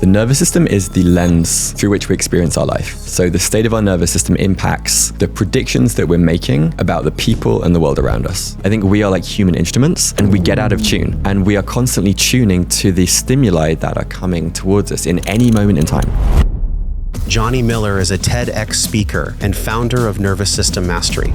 The nervous system is the lens through which we experience our life. So the state of our nervous system impacts the predictions that we're making about the people and the world around us. I think we are like human instruments and we get out of tune, and we are constantly tuning to the stimuli that are coming towards us in any moment in time. Jonny Miller is a TEDx speaker and founder of Nervous System Mastery.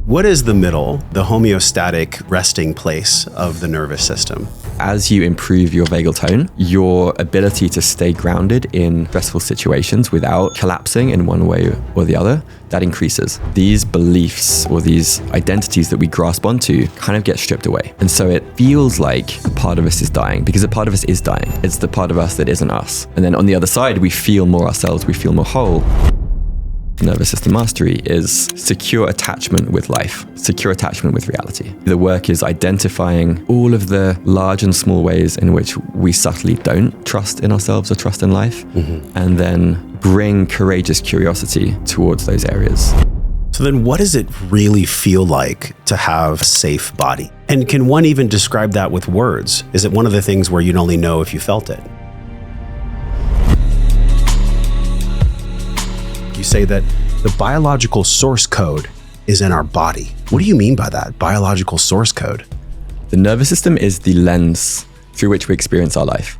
What is the middle, the homeostatic resting place of the nervous system? As you improve your vagal tone, your ability to stay grounded in stressful situations without collapsing in one way or the other, that increases. These beliefs or these identities that we grasp onto kind of get stripped away. And so it feels like a part of us is dying, because a part of us is dying. It's the part of us that isn't us. And then on the other side, we feel more ourselves, we feel more whole. Nervous system mastery is secure attachment with life, secure attachment with reality. The work is identifying all of the large and small ways in which we subtly don't trust in ourselves or trust in life, and then bring courageous curiosity towards those areas. So then what does it really feel like to have a safe body? And can one even describe that with words? Is it one of the things where you'd only know if you felt it? You say that the biological source code is in our body. What do you mean by that, biological source code? The nervous system is the lens through which we experience our life.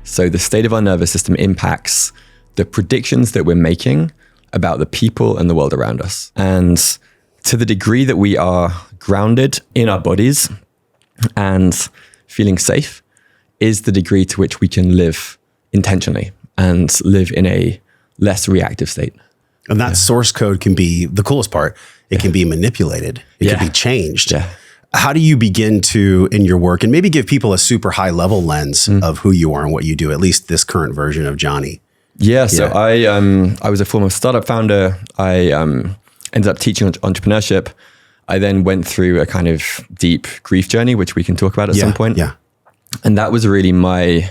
So the state of our nervous system impacts the predictions that we're making about the people and the world around us. And to the degree that we are grounded in our bodies and feeling safe is the degree to which we can live intentionally and live in a less reactive state. And that source code can be the coolest part. It can be manipulated. It can be changed. How do you begin to, in your work, and maybe give people a super high level lens of who you are and what you do, at least this current version of Jonny? So I was a former startup founder. I ended up teaching entrepreneurship. I then went through a kind of deep grief journey, which we can talk about at some point. And that was really my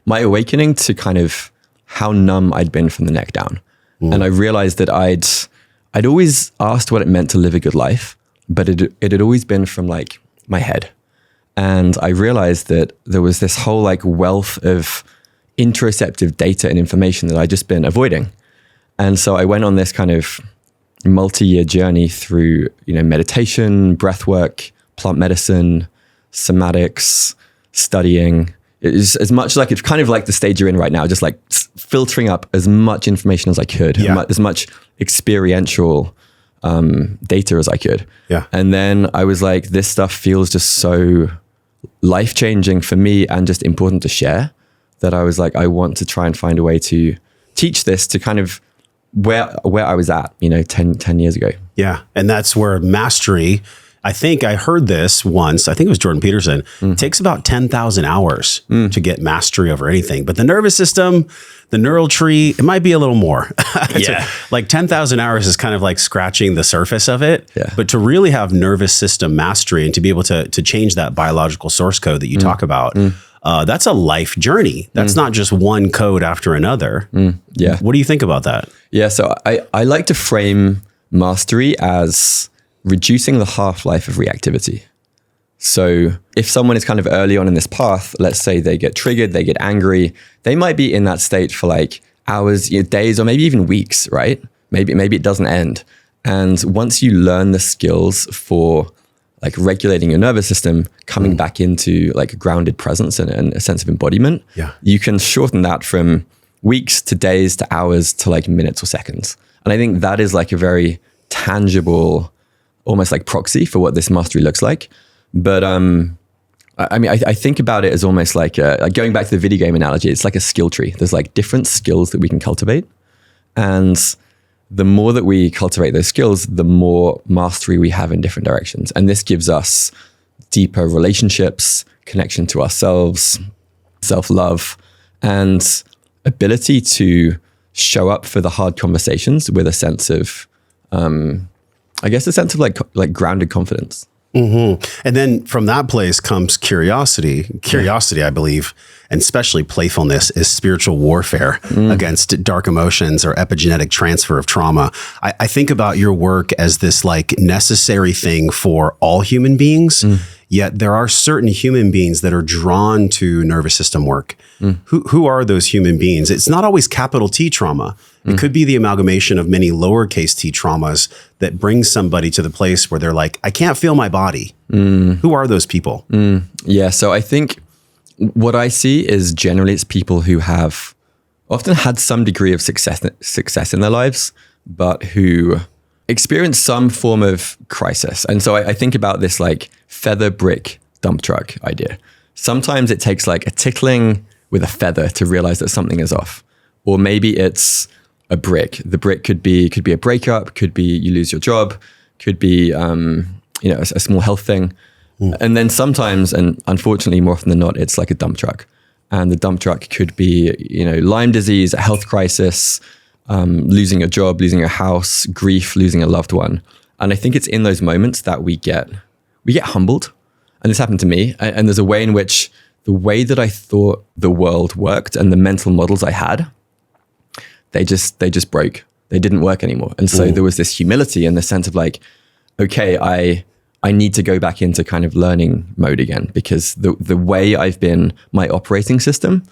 awakening to kind of how numb I'd been from the neck down. And I realized that I'd always asked what it meant to live a good life, but it had always been from like my head. And I realized that there was this whole like wealth of interoceptive data and information that I'd just been avoiding. And so I went on this kind of multi-year journey through, meditation, breathwork, plant medicine, somatics, studying. It's as much like, it's kind of like the stage you're in right now, just like filtering up as much information as I could, as much experiential data as I could. And then I was like, this stuff feels just so life-changing for me and just important to share, that I was like, I want to try and find a way to teach this to kind of where I was at, 10 years ago. And that's where mastery, I think I heard this once, I think it was Jordan Peterson, it takes about 10,000 hours to get mastery over anything. But the nervous system, the neural tree, it might be a little more. Like 10,000 hours is kind of like scratching the surface of it. But to really have nervous system mastery and to be able to change that biological source code that you talk about, that's a life journey. That's not just one code after another. What do you think about that? So I like to frame mastery as reducing the half-life of reactivity. So if someone is kind of early on in this path, let's say they get triggered, they get angry, they might be in that state for like hours, days, or maybe even weeks, right? Maybe it doesn't end. And once you learn the skills for like regulating your nervous system, coming back into like a grounded presence and a sense of embodiment, you can shorten that from weeks to days to hours to like minutes or seconds. And I think that is like a very tangible, almost like proxy for what this mastery looks like. But I think about it as almost like going back to the video game analogy, it's like a skill tree. There's like different skills that we can cultivate. And the more that we cultivate those skills, the more mastery we have in different directions. And this gives us deeper relationships, connection to ourselves, self-love, and ability to show up for the hard conversations with a sense of, a sense of like grounded confidence. And then from that place comes curiosity. Curiosity, I believe, and especially playfulness, is spiritual warfare against dark emotions or epigenetic transfer of trauma. I think about your work as this like necessary thing for all human beings, Yet there are certain human beings that are drawn to nervous system work. Who are those human beings? It's not always capital T trauma. It could be the amalgamation of many lowercase t traumas that brings somebody to the place where they're like, I can't feel my body. Who are those people? Yeah, so I think what I see is generally it's people who have often had some degree of success in their lives, but who experience some form of crisis. And so I think about this like feather brick dump truck idea. Sometimes it takes like a tickling with a feather to realize that something is off. Or maybe it's a brick. The brick could be a breakup, could be you lose your job, could be a small health thing. And then sometimes, and unfortunately more often than not, it's like a dump truck. And the dump truck could be, Lyme disease, a health crisis, losing a job, losing a house, grief, losing a loved one. And I think it's in those moments that we get humbled. And this happened to me. And there's a way in which the way that I thought the world worked and the mental models I had, they just broke. They didn't work anymore. And so there was this humility and the sense of like, okay, I need to go back into kind of learning mode again, because the way I've been, my operating system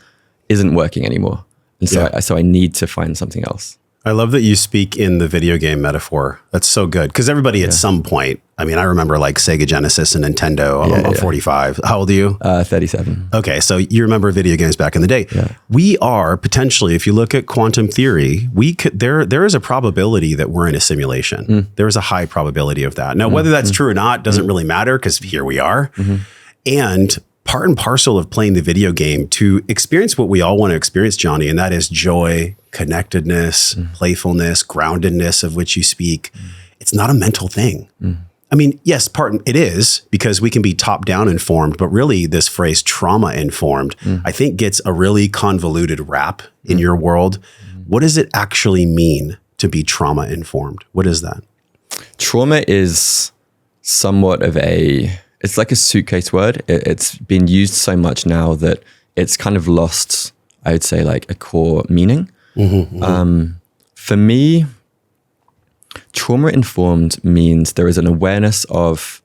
isn't working anymore. And so I need to find something else. I love that you speak in the video game metaphor. That's so good. Because everybody at some point, I mean, I remember like Sega Genesis and Nintendo. I'm 45. How old are you? 37. Okay. So you remember video games back in the day. Yeah. We are potentially, if you look at quantum theory, there is a probability that we're in a simulation. There is a high probability of that. Now, whether that's true or not doesn't really matter, because here we are. And part and parcel of playing the video game to experience what we all want to experience, Jonny, and that is joy, connectedness, playfulness, groundedness, of which you speak. It's not a mental thing. I mean, yes, it is, because we can be top-down informed, but really this phrase trauma informed, I think gets a really convoluted rap in your world. What does it actually mean to be trauma informed? What is that? Trauma is somewhat of it's like a suitcase word. It's been used so much now that it's kind of lost, I would say, like a core meaning. For me, trauma-informed means there is an awareness of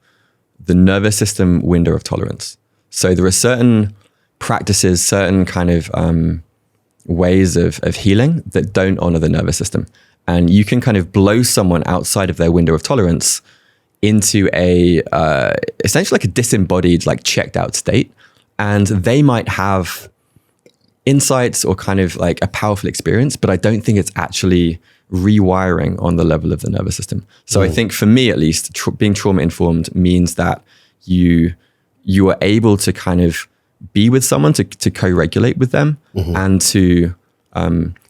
the nervous system window of tolerance. So there are certain practices, certain kind of ways of healing that don't honor the nervous system. And you can kind of blow someone outside of their window of tolerance into essentially like a disembodied, like checked out state. And they might have insights or kind of like a powerful experience, but I don't think it's actually rewiring on the level of the nervous system. So I think for me, at least, being trauma informed means that you are able to kind of be with someone, to co-regulate with them, and to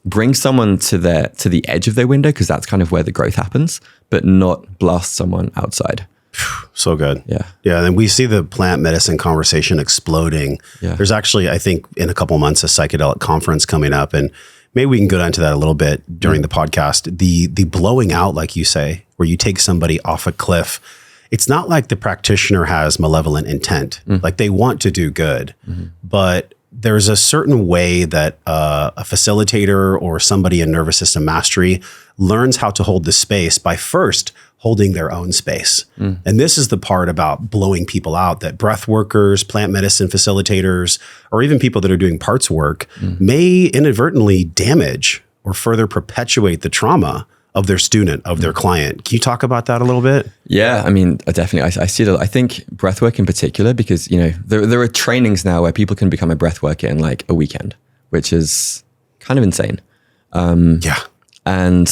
bring someone to the edge of their window, because that's kind of where the growth happens, but not blast someone outside. So good. Yeah. And we see the plant medicine conversation exploding. Yeah. There's actually, I think, in a couple of months, a psychedelic conference coming up, and maybe we can go into that a little bit during the podcast. The blowing out, like you say, where you take somebody off a cliff. It's not like the practitioner has malevolent intent. Like they want to do good, but there's a certain way that a facilitator or somebody in nervous system mastery learns how to hold the space by first holding their own space. And this is the part about blowing people out that breath workers, plant medicine facilitators, or even people that are doing parts work may inadvertently damage or further perpetuate the trauma of their student, of their client. Can you talk about that a little bit? Yeah, I mean, definitely. I see that. I think breathwork in particular, because, there are trainings now where people can become a breathworker in like a weekend, which is kind of insane. And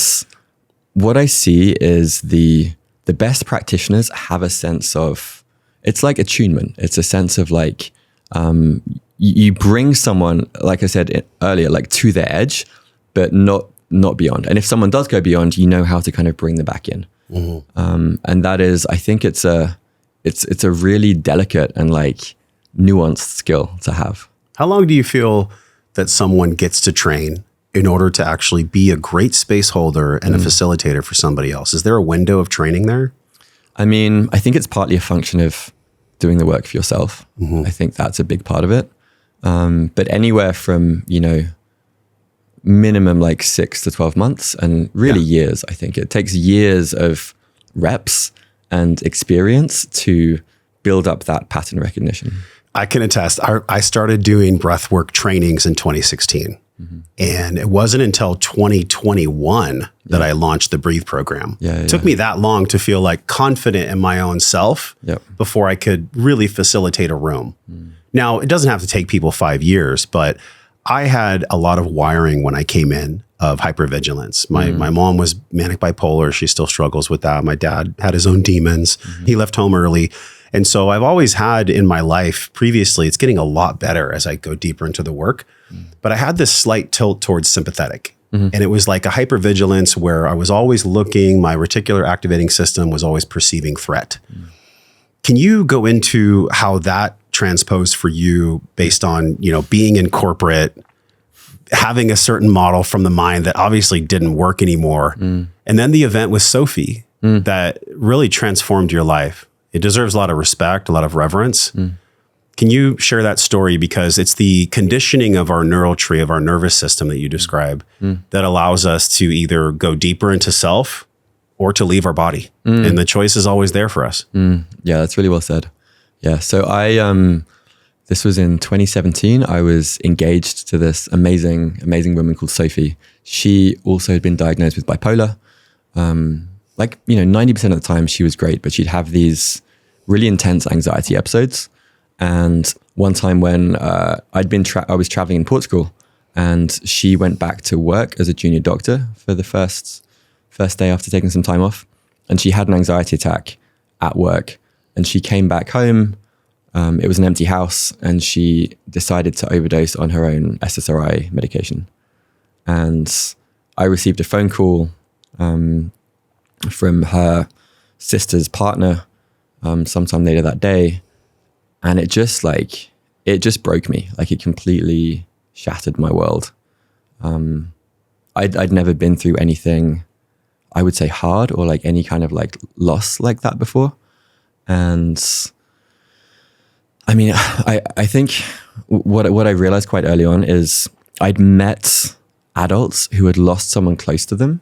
what I see is the best practitioners have a sense of, it's like attunement. It's a sense of like, you bring someone, like I said earlier, like to their edge, but not beyond. And if someone does go beyond, you know how to kind of bring them back in. And that is, I think it's a really delicate and like nuanced skill to have. How long do you feel that someone gets to train in order to actually be a great space holder and a facilitator for somebody else? Is there a window of training there? I mean, I think it's partly a function of doing the work for yourself. I think that's a big part of it. But anywhere from, minimum like 6 to 12 months and really years. I think it takes years of reps and experience to build up that pattern recognition? I can attest. I started doing breathwork trainings in 2016. And it wasn't until 2021 that I launched the Breathe program. It took me that long to feel like confident in my own self before I could really facilitate a room. Now, it doesn't have to take people 5 years, but I had a lot of wiring when I came in of hypervigilance. My mom was manic bipolar. She still struggles with that. My dad had his own demons. He left home early. And so I've always had in my life previously, it's getting a lot better as I go deeper into the work, but I had this slight tilt towards sympathetic. And it was like a hypervigilance where I was always looking, my reticular activating system was always perceiving threat. Can you go into how that transposed for you based on, you know, being in corporate, having a certain model from the mind that obviously didn't work anymore. And then the event with Sophie that really transformed your life. It deserves a lot of respect, a lot of reverence. Can you share that story? Because it's the conditioning of our neural tree, of our nervous system that you describe that allows us to either go deeper into self or to leave our body. And the choice is always there for us. Yeah, that's really well said. Yeah. So this was in 2017. I was engaged to this amazing woman called Sophie. She also had been diagnosed with bipolar. 90% of the time she was great, but she'd have these really intense anxiety episodes. And one time when I was traveling in Portugal, and she went back to work as a junior doctor for the first day after taking some time off. And she had an anxiety attack at work, and she came back home. It was an empty house, and she decided to overdose on her own SSRI medication. And I received a phone call from her sister's partner sometime later that day. And it just broke me. Like, it completely shattered my world. I'd never been through anything, I would say, hard or like any kind of like loss like that before. And I mean, I think what I realized quite early on is I'd met adults who had lost someone close to them,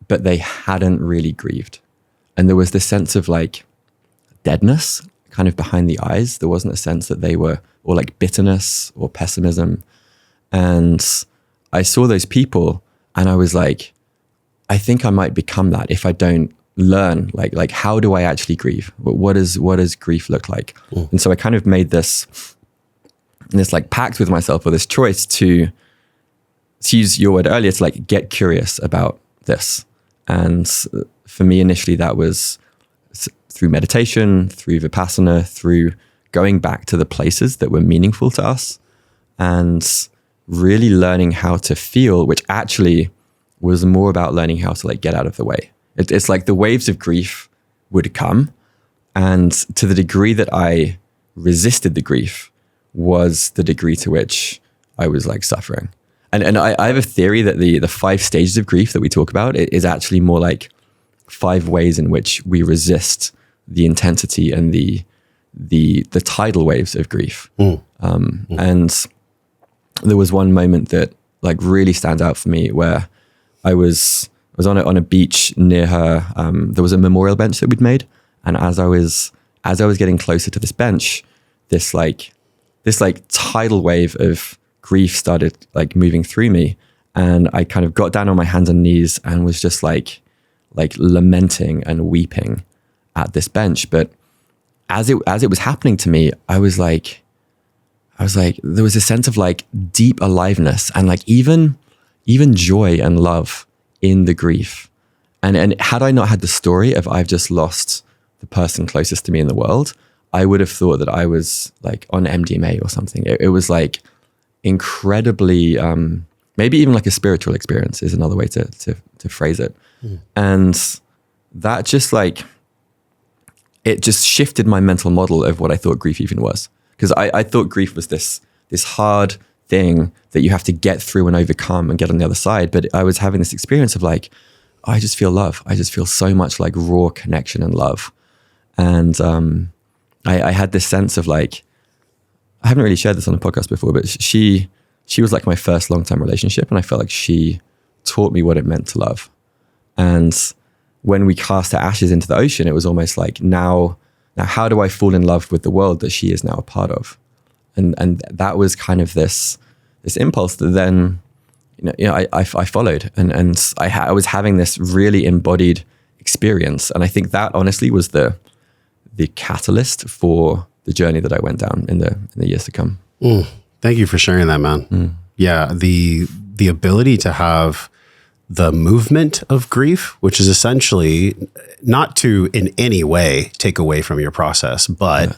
but they hadn't really grieved. And there was this sense of like deadness kind of behind the eyes. There wasn't a sense that they were, or like bitterness or pessimism. And I saw those people and I was like, I think I might become that if I don't learn, like how do I actually grieve? What does grief look like? And so I kind of made this like pact with myself, or this choice to use your word earlier, to like get curious about this. And for me, initially, that was through meditation, through Vipassana, through going back to the places that were meaningful to us and really learning how to feel, which actually was more about learning how to like get out of the way. It's like the waves of grief would come, and to the degree that I resisted the grief was the degree to which I was like suffering. And I have a theory that the 5 stages of grief that we talk about is actually more like 5 ways in which we resist the intensity and the tidal waves of grief. And there was one moment that like really stands out for me where I was on a beach near her. There was a memorial bench that we'd made, and as I was getting closer to this bench, this tidal wave of grief started like moving through me, and I kind of got down on my hands and knees and was just like lamenting and weeping at this bench. But as it was happening to me, I was like, there was a sense of like deep aliveness and like even joy and love in the grief. And had I not had the story of I've just lost the person closest to me in the world, I would have thought that I was like on MDMA or something. It was like incredibly, maybe even like a spiritual experience is another way to phrase it. And that just like, it just shifted my mental model of what I thought grief even was. Because I thought grief was this hard thing that you have to get through and overcome and get on the other side. But I was having this experience of like, oh, I just feel love. I just feel so much like raw connection and love. And I had this sense of like, I haven't really shared this on a podcast before, but she was like my first long-term relationship. And I felt like she taught me what it meant to love. And when we cast our ashes into the ocean, it was almost like now Now, how do I fall in love with the world that she is now a part of? And that was kind of this impulse that then, I followed, and I was having this really embodied experience. And I think that honestly was the catalyst for the journey that I went down in the years to come. Thank you for sharing that, man. Yeah. The ability to have the movement of grief, which is essentially not to in any way take away from your process, but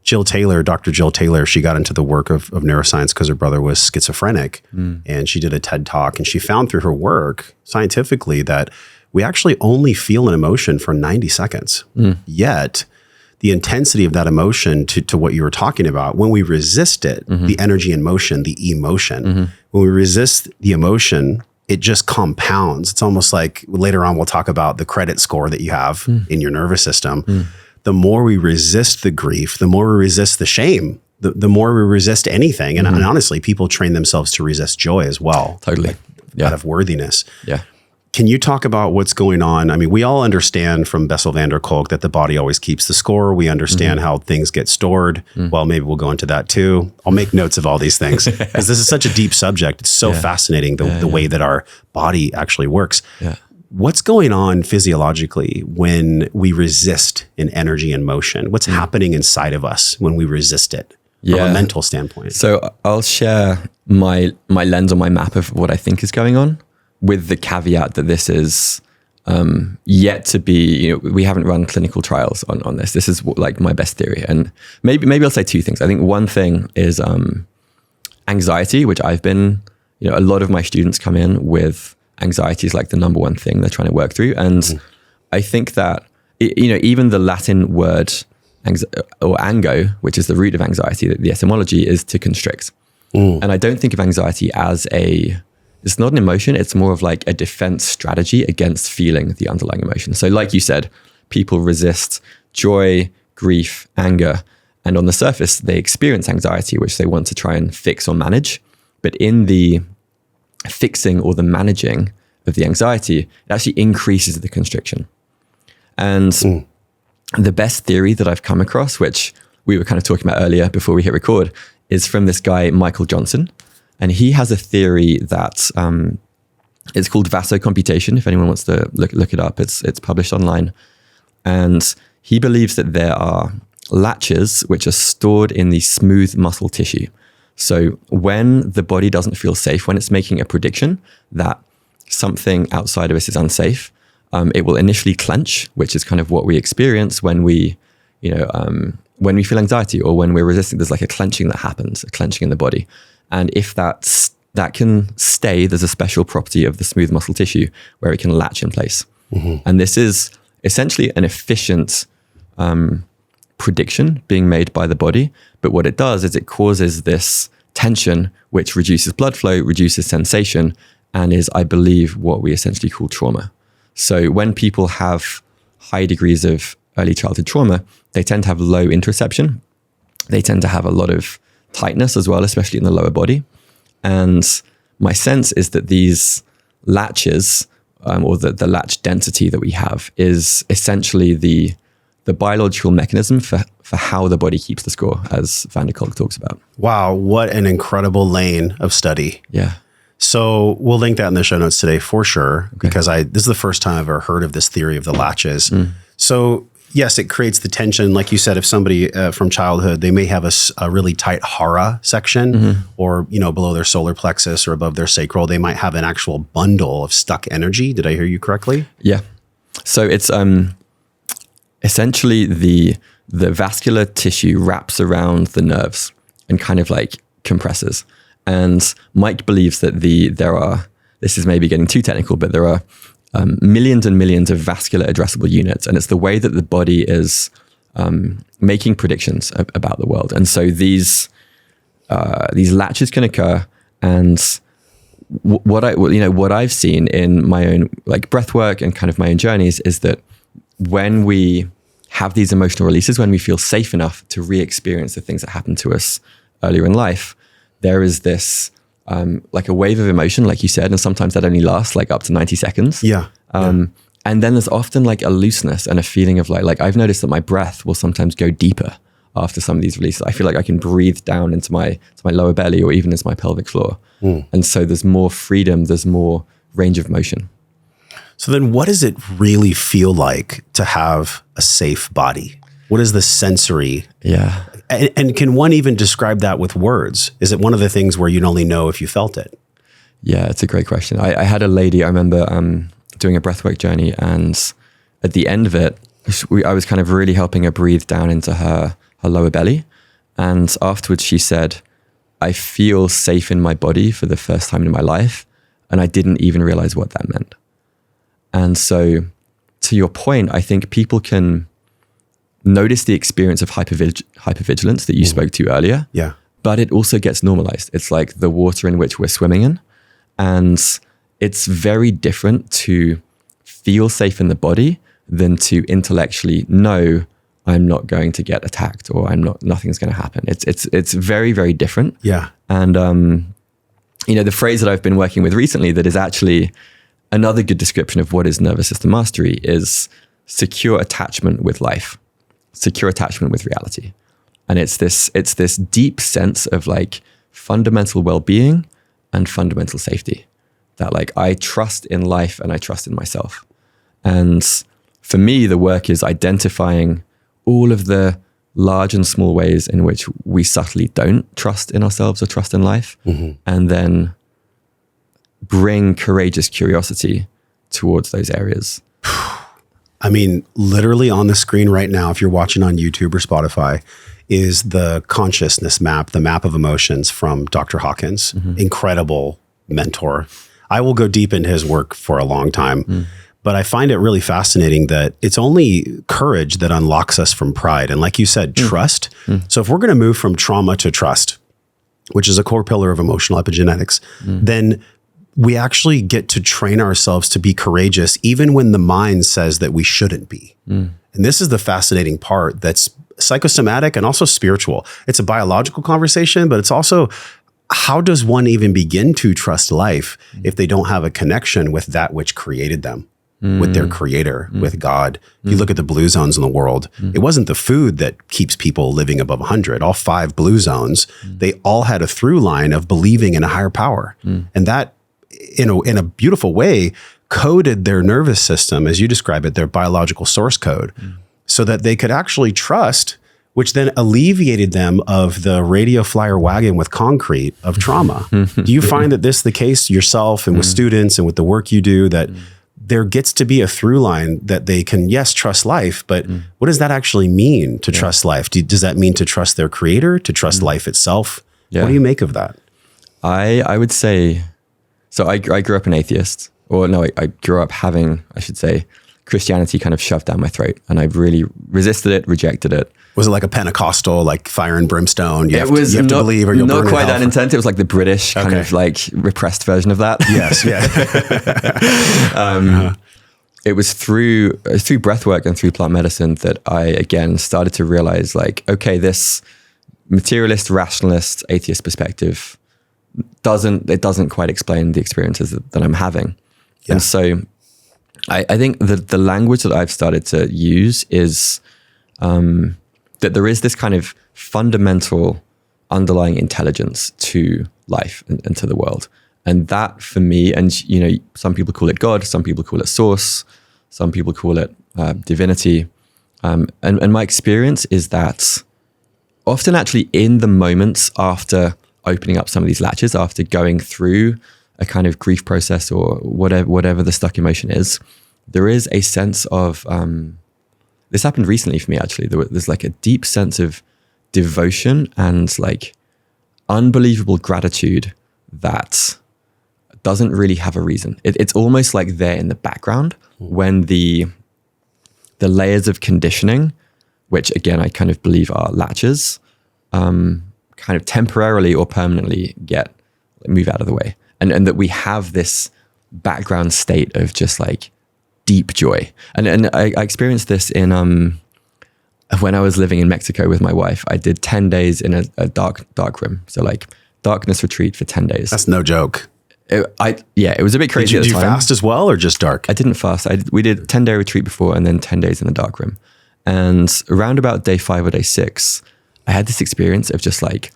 Dr. Jill Taylor, she got into the work of neuroscience because her brother was schizophrenic, and she did a TED Talk, and she found through her work scientifically that we actually only feel an emotion for 90 seconds. Yet the intensity of that emotion to what you were talking about, when we resist it, the energy in motion, the emotion, when we resist the emotion, it just compounds. It's almost like later on, we'll talk about the credit score that you have in your nervous system. The more we resist the grief, the more we resist the shame, the more we resist anything. And honestly, people train themselves to resist joy as well. Totally. Out of worthiness. Yeah. Can you talk about what's going on? I mean, we all understand from Bessel van der Kolk that the body always keeps the score. We understand how things get stored. Well, maybe we'll go into that too. I'll make notes of all these things because this is such a deep subject. It's so fascinating, the way that our body actually works. What's going on physiologically when we resist an energy in motion? What's happening inside of us when we resist it from a mental standpoint? So I'll share my lens or my map of what I think is going on, with the caveat that this is yet to be, we haven't run clinical trials on this. This is like my best theory. And maybe I'll say two things. I think one thing is anxiety, which I've been, a lot of my students come in with anxiety is like the number one thing they're trying to work through. And I think that, even the Latin word or ango, which is the root of anxiety, the etymology is to constrict. And I don't think of anxiety as it's not an emotion. It's more of like a defense strategy against feeling the underlying emotion. So like you said, people resist joy, grief, anger, and on the surface, they experience anxiety, which they want to try and fix or manage. But in the fixing or the managing of the anxiety, it actually increases the constriction. And the best theory that I've come across, which we were kind of talking about earlier before we hit record, is from this guy, Michael Johnson. And he has a theory that it's called vasocomputation. If anyone wants to look it up, it's published online. And he believes that there are latches which are stored in the smooth muscle tissue. So when the body doesn't feel safe, when it's making a prediction that something outside of us is unsafe, it will initially clench, which is kind of what we experience when we, when we feel anxiety or when we're resisting. There's like a clenching that happens, a clenching in the body. And if that can stay, there's a special property of the smooth muscle tissue where it can latch in place. And this is essentially an efficient prediction being made by the body. But what it does is it causes this tension, which reduces blood flow, reduces sensation, and is, I believe, what we essentially call trauma. So when people have high degrees of early childhood trauma, they tend to have low interoception. They tend to have a lot of tightness as well, especially in the lower body. And my sense is that these latches or the latch density that we have is essentially the biological mechanism for how the body keeps the score, as van der Kolk talks about. Wow, what an incredible lane of study. Yeah. So we'll link that in the show notes today for sure, because this is the first time I've ever heard of this theory of the latches. So yes, it creates the tension. Like you said, if somebody from childhood, they may have a really tight hara section or, below their solar plexus or above their sacral, they might have an actual bundle of stuck energy. Did I hear you correctly? Yeah. So it's essentially the vascular tissue wraps around the nerves and kind of like compresses. And Mike believes that this is maybe getting too technical, but there are millions and millions of vascular addressable units. And it's the way that the body is making predictions about the world. And so these latches can occur. And what I've seen in my own like breath work and kind of my own journeys is that when we have these emotional releases, when we feel safe enough to re-experience the things that happened to us earlier in life, there is this like a wave of emotion, like you said, and sometimes that only lasts like up to 90 seconds. Yeah. And And then there's often like a looseness and a feeling of like I've noticed that my breath will sometimes go deeper after some of these releases. I feel like I can breathe down into my lower belly or even into my pelvic floor. And so there's more freedom, there's more range of motion. So then what does it really feel like to have a safe body? What is the sensory? Yeah. And can one even describe that with words? Is it one of the things where you'd only know if you felt it? Yeah, it's a great question. I had a lady, I remember doing a breathwork journey, and at the end of it, I was kind of really helping her breathe down into her lower belly. And afterwards she said, I feel safe in my body for the first time in my life. And I didn't even realize what that meant. And so to your point, I think people can notice the experience of hypervigilance that you spoke to earlier. Yeah. But it also gets normalized. It's like the water in which we're swimming in. And it's very different to feel safe in the body than to intellectually know I'm not going to get attacked or nothing's going to happen. It's very, very different. Yeah. And, the phrase that I've been working with recently that is actually another good description of what is nervous system mastery is secure attachment with life, secure attachment with reality. And it's this deep sense of like fundamental well-being and fundamental safety that like I trust in life and I trust in myself. And for me, the work is identifying all of the large and small ways in which we subtly don't trust in ourselves or trust in life, and then bring courageous curiosity towards those areas. I mean, literally on the screen right now, if you're watching on YouTube or Spotify, is the consciousness map, the map of emotions from Dr. Hawkins. Incredible mentor. I will go deep into his work for a long time. But I find it really fascinating that it's only courage that unlocks us from pride. And like you said, trust. So if we're going to move from trauma to trust, which is a core pillar of emotional epigenetics, then we actually get to train ourselves to be courageous, even when the mind says that we shouldn't be. And this is the fascinating part that's psychosomatic and also spiritual. It's a biological conversation, but it's also, how does one even begin to trust life if they don't have a connection with that which created them? With their creator, with God. If you look at the blue zones in the world, it wasn't the food that keeps people living above 100. All 5 blue zones, they all had a through line of believing in a higher power. And that, in a beautiful way, coded their nervous system, as you describe it, their biological source code, so that they could actually trust, which then alleviated them of the radio flyer wagon with concrete of trauma. Do you find that this is the case yourself and with students and with the work you do, that there gets to be a through line that they can, yes, trust life, but what does that actually mean to trust life? Does that mean to trust their creator, to trust life itself? What do you make of that? I would say, so I grew up an atheist, or no, I grew up having, I should say, Christianity kind of shoved down my throat, and I really resisted it, rejected it. Was it like a Pentecostal, like fire and brimstone? You have to believe or you'll burn in hell? Not quite that intense. It was like the British kind of like repressed version of that. Yes, yeah. It was through breathwork and through plant medicine that I, again, started to realize like, okay, this materialist, rationalist, atheist perspective doesn't quite explain the experiences that I'm having. Yeah. And so I think that the language that I've started to use is that there is this kind of fundamental underlying intelligence to life and to the world. And that for me, and some people call it God, some people call it source, some people call it divinity. And my experience is that often actually in the moments after opening up some of these latches, after going through a kind of grief process or whatever the stuck emotion is, there is a sense of, this happened recently for me actually, there's like a deep sense of devotion and like unbelievable gratitude that doesn't really have a reason. It's almost like they're in the background when the layers of conditioning, which again, I kind of believe are latches, kind of temporarily or permanently move out of the way. And that we have this background state of just like deep joy. And I experienced this in, when I was living in Mexico with my wife. I did 10 days in a dark room. So like darkness retreat for 10 days. That's no joke. It was a bit crazy. Did you fast as well, or just dark? I didn't fast. We did 10-day retreat before, and then 10 days in the dark room. And around about day 5 or day 6, I had this experience of just like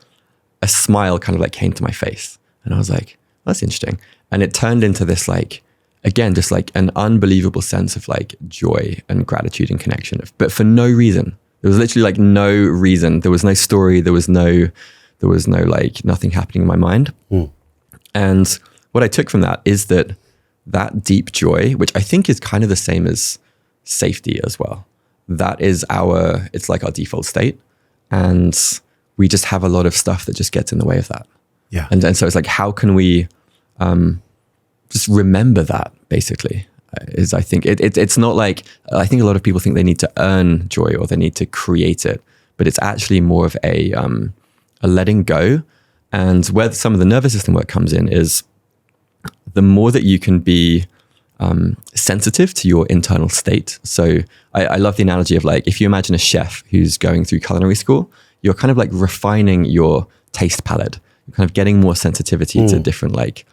a smile kind of like came to my face, and I was like, that's interesting. And it turned into this like, again, just like an unbelievable sense of like joy and gratitude and connection, but for no reason. There was literally like no reason. There was no story. There was no like nothing happening in my mind. And what I took from that is that deep joy, which I think is kind of the same as safety as well. That is it's like our default state. And we just have a lot of stuff that just gets in the way of that. Yeah. And so it's like, how can we just remember that, basically? I think it's not like, I think a lot of people think they need to earn joy or they need to create it, but it's actually more of a letting go. And where some of the nervous system work comes in is the more that you can be sensitive to your internal state. So I love the analogy of like, if you imagine a chef who's going through culinary school, you're kind of like refining your taste palette. You're kind of getting more sensitivity to different like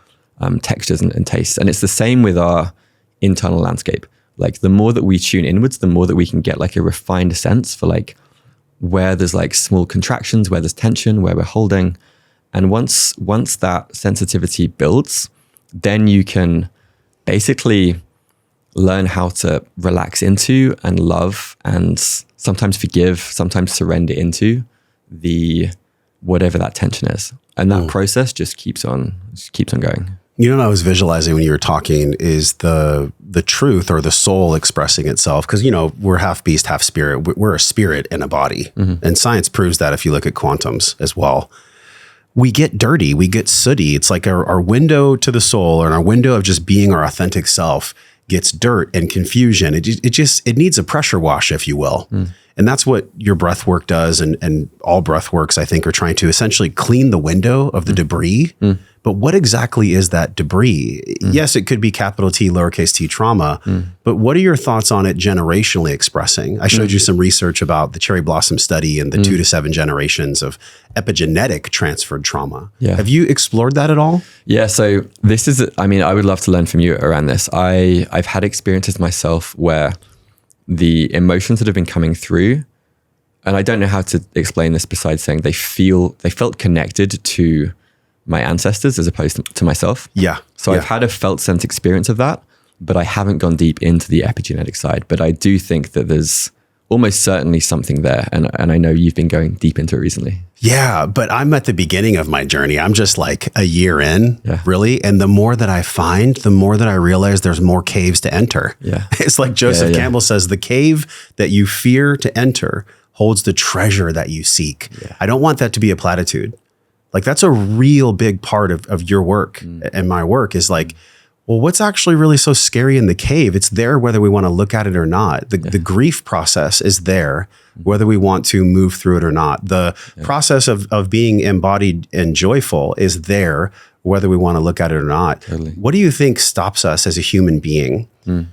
textures and tastes. And it's the same with our internal landscape. Like the more that we tune inwards, the more that we can get like a refined sense for like where there's like small contractions, where there's tension, where we're holding. And once that sensitivity builds, then you can basically learn how to relax into and love and sometimes forgive, sometimes surrender into whatever that tension is. And that process just keeps on going. You know what I was visualizing when you were talking is the truth or the soul expressing itself. Because, you know, we're half beast, half spirit. We're a spirit in a body. And science proves that if you look at quantums as well. We get dirty, we get sooty. It's like our window to the soul and our window of just being our authentic self gets dirt and confusion. It needs a pressure wash, if you will. And that's what your breath work does. And all breath works, I think, are trying to essentially clean the window of the debris. But what exactly is that debris? Yes, it could be capital T, lowercase t trauma. But what are your thoughts on it generationally expressing? I showed you some research about the cherry blossom study and the 2 to 7 generations of epigenetic transferred trauma. Yeah. Have you explored that at all? Yeah. So I would love to learn from you around this. I've had experiences myself where the emotions that have been coming through, and I don't know how to explain this besides saying they felt connected to my ancestors as opposed to myself. Yeah. So I've had a felt sense experience of that, but I haven't gone deep into the epigenetic side. But I do think that there's almost certainly something there. And I know you've been going deep into it recently. Yeah, but I'm at the beginning of my journey. I'm just like a year in, really. And the more that I find, the more that I realize there's more caves to enter. Yeah. It's like Joseph Campbell says, the cave that you fear to enter holds the treasure that you seek. Yeah. I don't want that to be a platitude. Like that's a real big part of your work and my work is like, well, what's actually really so scary in the cave? It's there whether we want to look at it or not. The grief process is there whether we want to move through it or not. The process of being embodied and joyful is there whether we want to look at it or not. Totally. What do you think stops us as a human being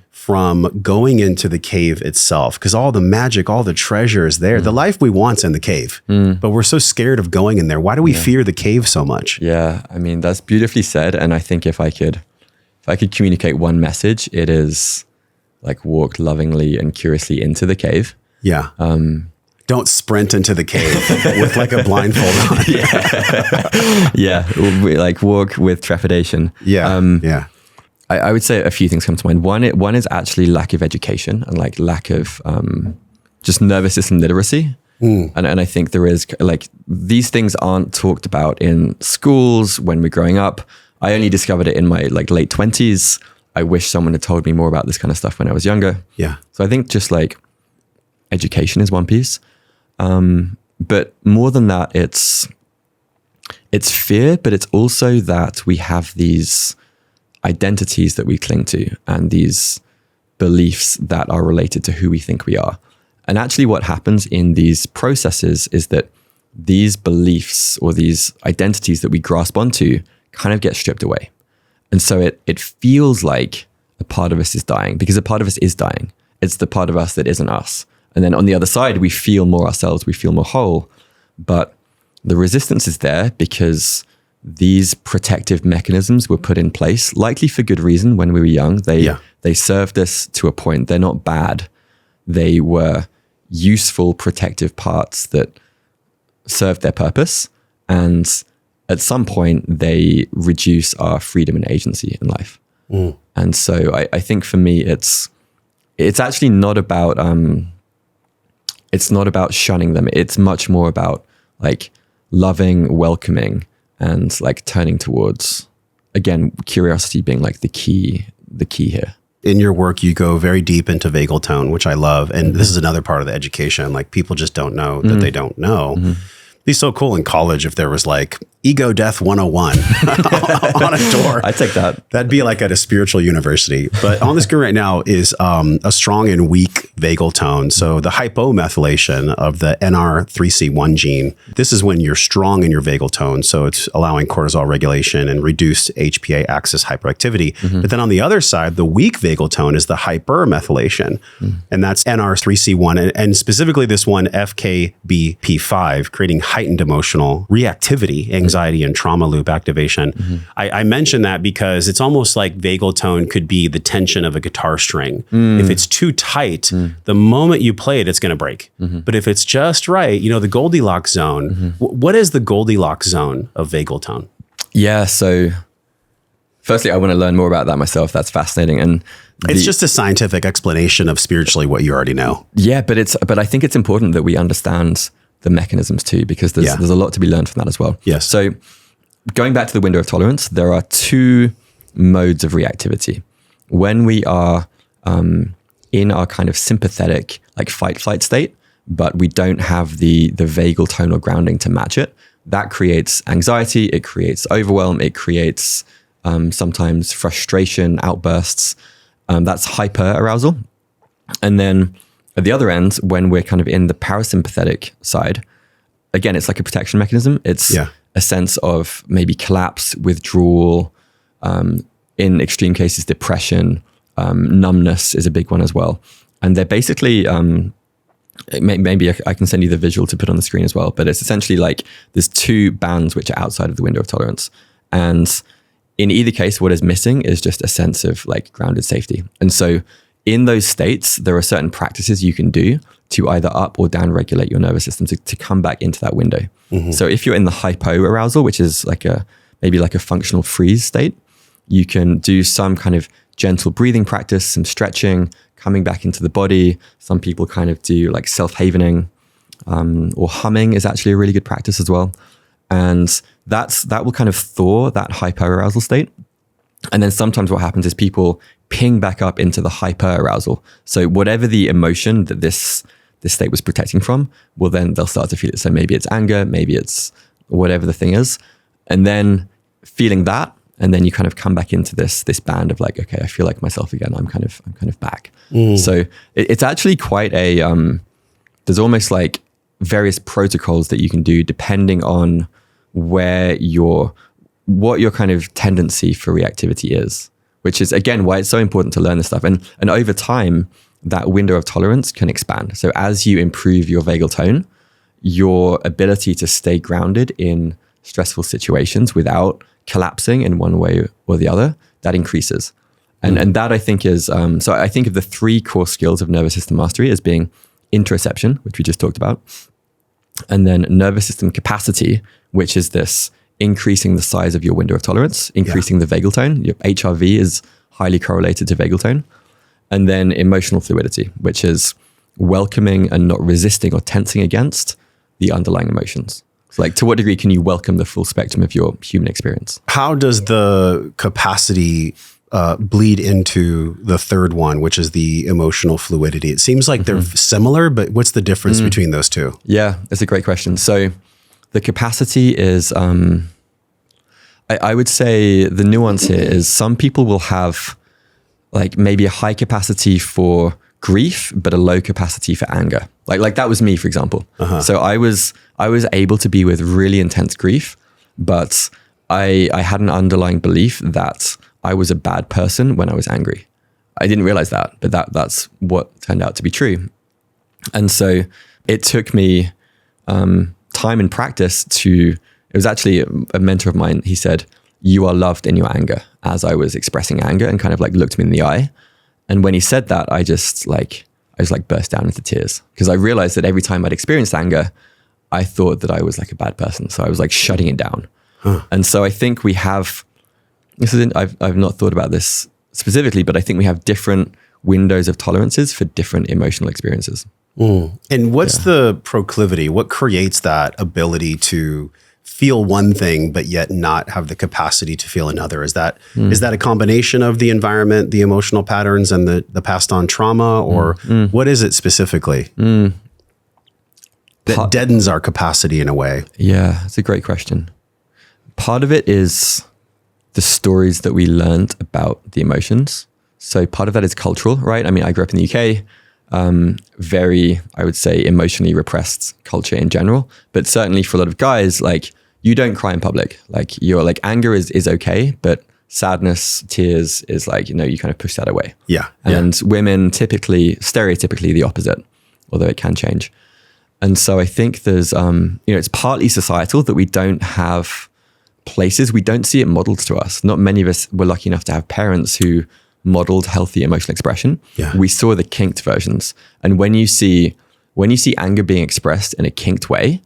from going into the cave itself? Because all the magic, all the treasure is there. The life we want's in the cave, but we're so scared of going in there. Why do we fear the cave so much? Yeah, I mean, that's beautifully said. And I think if I could communicate one message, it is like walk lovingly and curiously into the cave. Yeah. Don't sprint into the cave with like a blindfold on. Yeah. Like walk with trepidation. Yeah. I would say a few things come to mind. One is actually lack of education and like lack of just nervous system literacy. And I think there is like, these things aren't talked about in schools when we're growing up. I only discovered it in my like late 20s. I wish someone had told me more about this kind of stuff when I was younger. Yeah. So I think just like education is one piece. But more than that, it's fear, but it's also that we have these identities that we cling to and these beliefs that are related to who we think we are. And actually what happens in these processes is that these beliefs or these identities that we grasp onto kind of get stripped away. And so it feels like a part of us is dying because a part of us is dying. It's the part of us that isn't us. And then on the other side, we feel more ourselves, we feel more whole, but the resistance is there because these protective mechanisms were put in place, likely for good reason when we were young. They served us to a point. They're not bad. They were useful protective parts that served their purpose. And at some point, they reduce our freedom and agency in life. And so I think for me, it's actually not about shunning them. It's much more about like loving, welcoming, and like turning towards, again, curiosity being like the key here. In your work, you go very deep into vagal tone, which I love. And this is another part of the education. Like people just don't know that they don't know. It'd be so cool in college if there was like Ego Death 101 on a door. I'd take that. That'd be like at a spiritual university. But on the screen right now is a strong and weak vagal tone. So the hypomethylation of the NR3C1 gene, this is when you're strong in your vagal tone. So it's allowing cortisol regulation and reduced HPA axis hyperactivity. But then on the other side, the weak vagal tone is the hypermethylation. And that's NR3C1. And specifically this one, FKBP5, creating heightened emotional reactivity, anxiety, and trauma loop activation. I mention that because it's almost like vagal tone could be the tension of a guitar string. If it's too tight, the moment you play it, it's going to break. But if it's just right, the Goldilocks zone, what is the Goldilocks zone of vagal tone? Yeah. So firstly, I want to learn more about that myself. That's fascinating. And it's just a scientific explanation of spiritually what you already know. Yeah, but I think it's important that we understand the mechanisms too, because there's a lot to be learned from that as well. Yes. So going back to the window of tolerance, there are two modes of reactivity. When we are in our kind of sympathetic, like fight-flight state, but we don't have the vagal tone or grounding to match it, that creates anxiety, it creates overwhelm, it creates sometimes frustration, outbursts. That's hyper-arousal. And then at the other end, when we're kind of in the parasympathetic side, again, it's like a protection mechanism. It's a sense of maybe collapse, withdrawal, in extreme cases, depression, numbness is a big one as well. And they're basically, maybe I can send you the visual to put on the screen as well, but it's essentially like there's two bands which are outside of the window of tolerance. And in either case, what is missing is just a sense of like grounded safety. And so in those states, there are certain practices you can do to either up or down regulate your nervous system to come back into that window. So if you're in the hypoarousal, which is like maybe like a functional freeze state, you can do some kind of gentle breathing practice, some stretching, coming back into the body. Some people kind of do like self-havening, or humming is actually a really good practice as well. And that will kind of thaw that hypoarousal state. And then sometimes what happens is people ping back up into the hyperarousal. So whatever the emotion that this state was protecting from, they'll start to feel it. So maybe it's anger, maybe it's whatever the thing is. And then feeling that, and then you kind of come back into this band of like, okay, I feel like myself again. I'm kind of back. So it's actually quite there's almost like various protocols that you can do depending on what your kind of tendency for reactivity is, which is again why it's so important to learn this stuff. And over time, that window of tolerance can expand. So as you improve your vagal tone, your ability to stay grounded in stressful situations without collapsing in one way or the other, that increases. And that I think is, so I think of the three core skills of nervous system mastery as being interoception, which we just talked about, and then nervous system capacity, which is this increasing the size of your window of tolerance, increasing the vagal tone. Your HRV is highly correlated to vagal tone. And then emotional fluidity, which is welcoming and not resisting or tensing against the underlying emotions. So like, to what degree can you welcome the full spectrum of your human experience? How does the capacity bleed into the third one, which is the emotional fluidity? It seems like they're similar, but what's the difference between those two? Yeah, that's a great question. So the capacity is, I would say the nuance here is some people will have like maybe a high capacity for grief, but a low capacity for anger. Like that was me, for example. So I was able to be with really intense grief, but I had an underlying belief that I was a bad person when I was angry. I didn't realize that, but that's what turned out to be true. And so it took me time and practice to was actually a mentor of mine. He said, "You are loved in your anger," as I was expressing anger, and kind of like looked me in the eye. And when he said that, I just burst down into tears, because I realized that every time I'd experienced anger, I thought that I was like a bad person. So I was like shutting it down. And so I think we have, I've not thought about this specifically, but I think we have different windows of tolerances for different emotional experiences. And what's the proclivity? What creates that ability to feel one thing, but yet not have the capacity to feel another? Is that a combination of the environment, the emotional patterns, and the passed on trauma, or what is it specifically that deadens our capacity in a way? Yeah, it's a great question. Part of it is the stories that we learned about the emotions. So part of that is cultural, right? I mean, I grew up in the UK, very, I would say, emotionally repressed culture in general, but certainly for a lot of guys, like, you don't cry in public. Like, you're like, anger is okay, but sadness, tears is like, you kind of push that away. Yeah. And women stereotypically the opposite, although it can change. And so I think there's, it's partly societal that we don't have places, we don't see it modeled to us. Not many of us were lucky enough to have parents who modeled healthy emotional expression. Yeah. We saw the kinked versions. And when you see anger being expressed in a kinked way,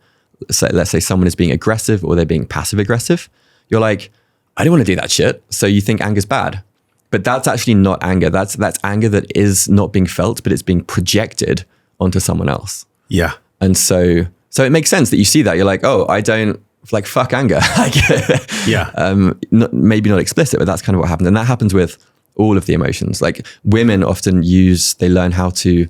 so let's say someone is being aggressive or they're being passive aggressive, you're like, I don't want to do that shit. So you think anger's bad, but that's actually not anger. That's anger that is not being felt, but it's being projected onto someone else. Yeah. And so it makes sense that you see that. You're like, oh, I don't, like, fuck anger. Yeah. Maybe not explicit, but that's kind of what happens. And that happens with all of the emotions. Like, women often they learn how to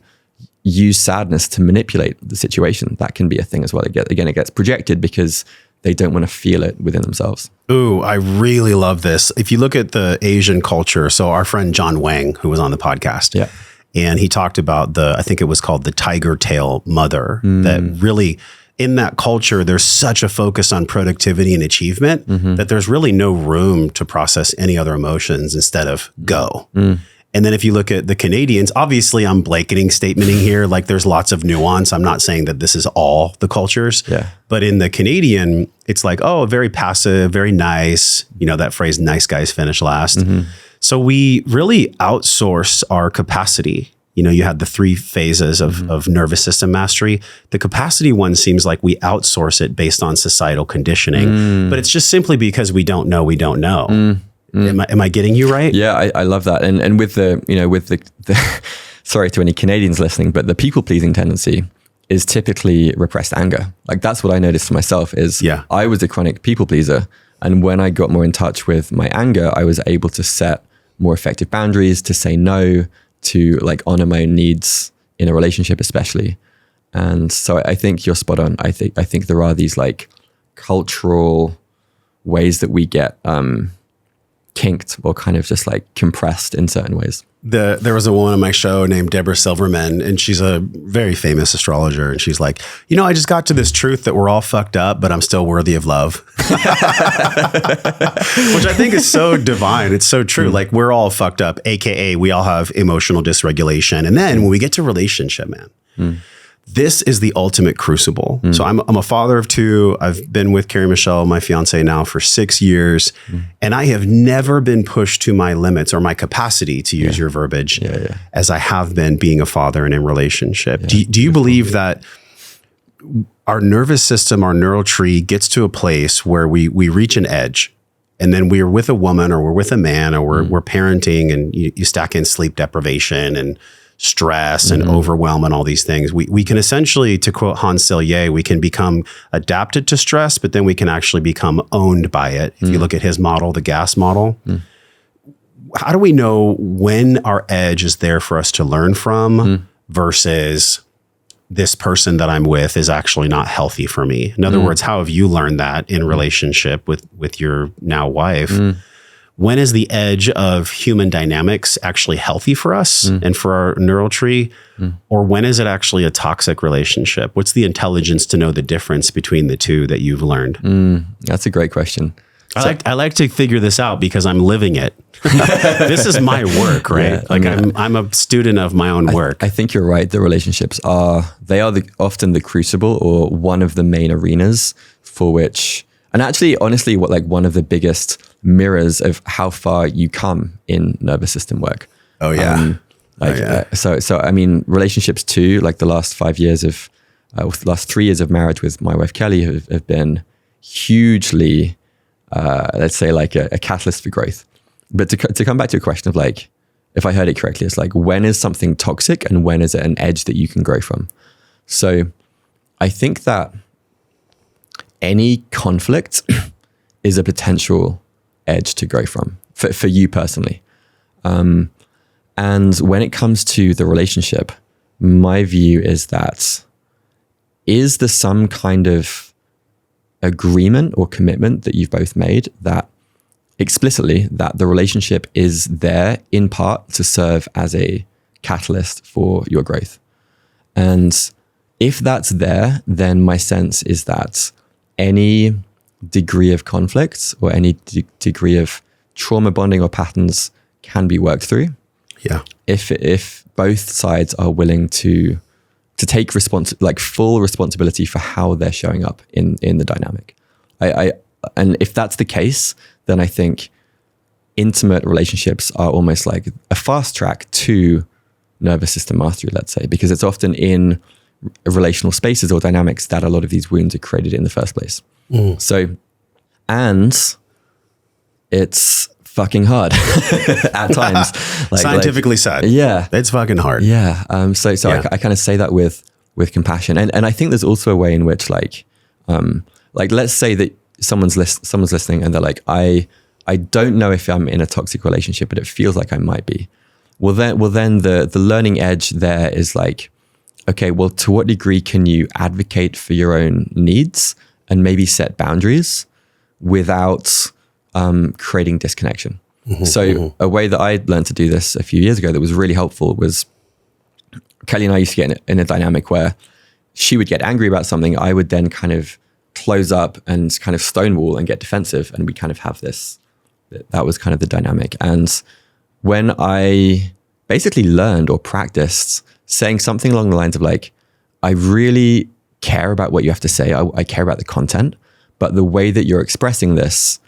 use sadness to manipulate the situation. That can be a thing as well. It gets projected because they don't want to feel it within themselves. Ooh, I really love this. If you look at the Asian culture, so our friend John Wang, who was on the podcast, and he talked about I think it was called the tiger tail mother, that really, in that culture, there's such a focus on productivity and achievement that there's really no room to process any other emotions instead of go. And then if you look at the Canadians, obviously I'm blanketing statementing here, like there's lots of nuance. I'm not saying that this is all the cultures, but in the Canadian, it's like, oh, very passive, very nice. That phrase, nice guys finish last. So we really outsource our capacity. You had the 3 phases of nervous system mastery. The capacity one seems like we outsource it based on societal conditioning, but it's just simply because we don't know. Am I getting you right? Yeah, I love that. And with the sorry to any Canadians listening, but the people pleasing tendency is typically repressed anger. Like, that's what I noticed for myself is I was a chronic people pleaser. And when I got more in touch with my anger, I was able to set more effective boundaries, to say no, to like honor my own needs in a relationship, especially. And so I think you're spot on. I think there are these like cultural ways that we get kinked or kind of just like compressed in certain ways. There was a woman on my show named Deborah Silverman, and she's a very famous astrologer. And she's like, I just got to this truth that we're all fucked up, but I'm still worthy of love. Which I think is so divine. It's so true. Like, we're all fucked up, AKA we all have emotional dysregulation. And then when we get to relationship, man, this is the ultimate crucible. So I'm a father of 2. I've been with Carrie Michelle, my fiance, now for 6 years. And I have never been pushed to my limits or my capacity, to use your verbiage, as I have been being a father and in relationship. Do you believe that our nervous system, our neural tree gets to a place where we reach an edge, and then we're with a woman or we're with a man or we're parenting, and you stack in sleep deprivation and stress and overwhelm and all these things. We can essentially, to quote Hans Selye, we can become adapted to stress, but then we can actually become owned by it. If you look at his model, the gas model, how do we know when our edge is there for us to learn from versus this person that I'm with is actually not healthy for me? In other words, how have you learned that in relationship with your now wife? When is the edge of human dynamics actually healthy for us and for our neural tree? Or when is it actually a toxic relationship? What's the intelligence to know the difference between the two that you've learned? That's a great question. I like to figure this out because I'm living it. This is my work, right? I'm a student of my own work. I think you're right. The relationships often the crucible or one of the main arenas for which And actually, honestly, what like one of the biggest mirrors of how far you come in nervous system work. Oh yeah. So I mean, relationships too, like the last 5 years of, the last 3 years of marriage with my wife, Kelly, have been hugely, let's say like a catalyst for growth. But to come back to a question of like, if I heard it correctly, it's like, when is something toxic and when is it an edge that you can grow from? So I think that any conflict is a potential edge to grow from for you personally. And when it comes to the relationship, my view is that, is there some kind of agreement or commitment that you've both made that explicitly that the relationship is there in part to serve as a catalyst for your growth? And if that's there, then my sense is that any degree of conflict or any degree of trauma bonding or patterns can be worked through. Yeah. If both sides are willing to take full responsibility for how they're showing up in the dynamic. And if that's the case, then I think intimate relationships are almost like a fast track to nervous system mastery, let's say, because it's often in relational spaces or dynamics that a lot of these wounds are created in the first place. So, and it's fucking hard at times. Scientifically said. Yeah. It's fucking hard. Yeah. So yeah. I kind of say that with compassion. And I think there's also a way in which like let's say that someone's listening and they're like, I don't know if I'm in a toxic relationship, but it feels like I might be. Well then the learning edge there is like, okay, well, to what degree can you advocate for your own needs and maybe set boundaries without creating disconnection? So a way that I learned to do this a few years ago that was really helpful was Kelly and I used to get in a dynamic where she would get angry about something. I would then kind of close up and kind of stonewall and get defensive. And we kind of have this, that was kind of the dynamic. And when I basically learned or practiced saying something along the lines of like, I really care about what you have to say. I care about the content, but the way that you're expressing this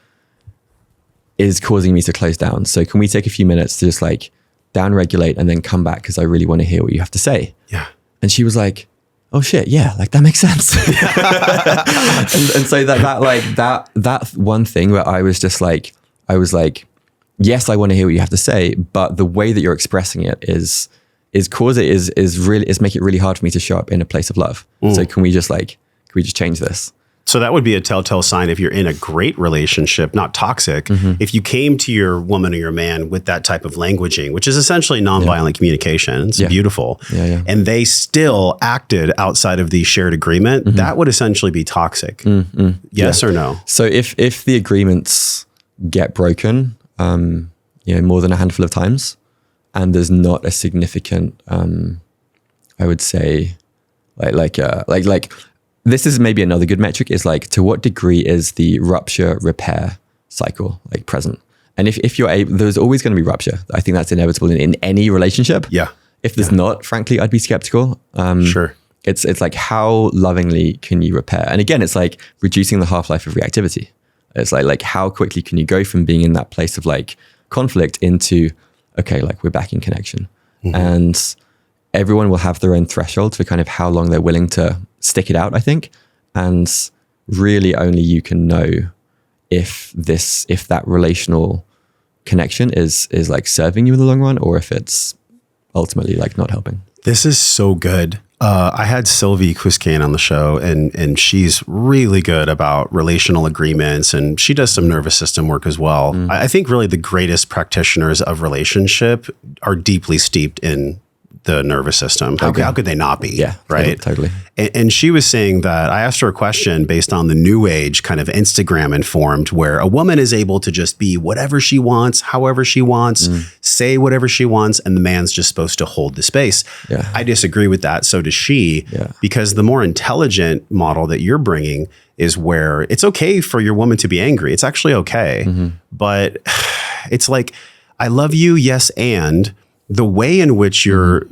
is causing me to close down. So can we take a few minutes to just like down regulate and then come back? Cause I really want to hear what you have to say. Yeah. And she was like, oh shit. Yeah. Like that makes sense. and so that one thing where I was just like, yes, I want to hear what you have to say, but the way that you're expressing it is make it really hard for me to show up in a place of love. So can we just change this? So that would be a telltale sign if you're in a great relationship, not toxic, if you came to your woman or your man with that type of languaging, which is essentially nonviolent communication. It's beautiful. And they still acted outside of the shared agreement, that would essentially be toxic. Yes or no? So if the agreements get broken, more than a handful of times, and there's not a significant, I would say, like this is maybe another good metric is like, to what degree is the rupture repair cycle like present? And if you're able, there's always going to be rupture. I think that's inevitable in any relationship. Yeah. If there's not, frankly, I'd be skeptical. Sure. It's like, how lovingly can you repair? And again, it's like reducing the half-life of reactivity. It's like how quickly can you go from being in that place of like conflict into, okay, like we're back in connection. And everyone will have their own threshold for kind of how long they're willing to stick it out, I think. And really only you can know if that relational connection is like serving you in the long run, or if it's ultimately like not helping. This is so good. I had Sylvie Quiscane on the show, and she's really good about relational agreements, and she does some nervous system work as well. I think really the greatest practitioners of relationship are deeply steeped in the nervous system. How could they not be? Yeah, right. Totally. And she was saying that, I asked her a question based on the new age kind of Instagram informed, where a woman is able to just be whatever she wants, however she wants, say whatever she wants, and the man's just supposed to hold the space. Yeah. I disagree with that. So does she, because the more intelligent model that you're bringing is where it's okay for your woman to be angry. It's actually okay. But it's like, I love you. Yes. And the way in which you're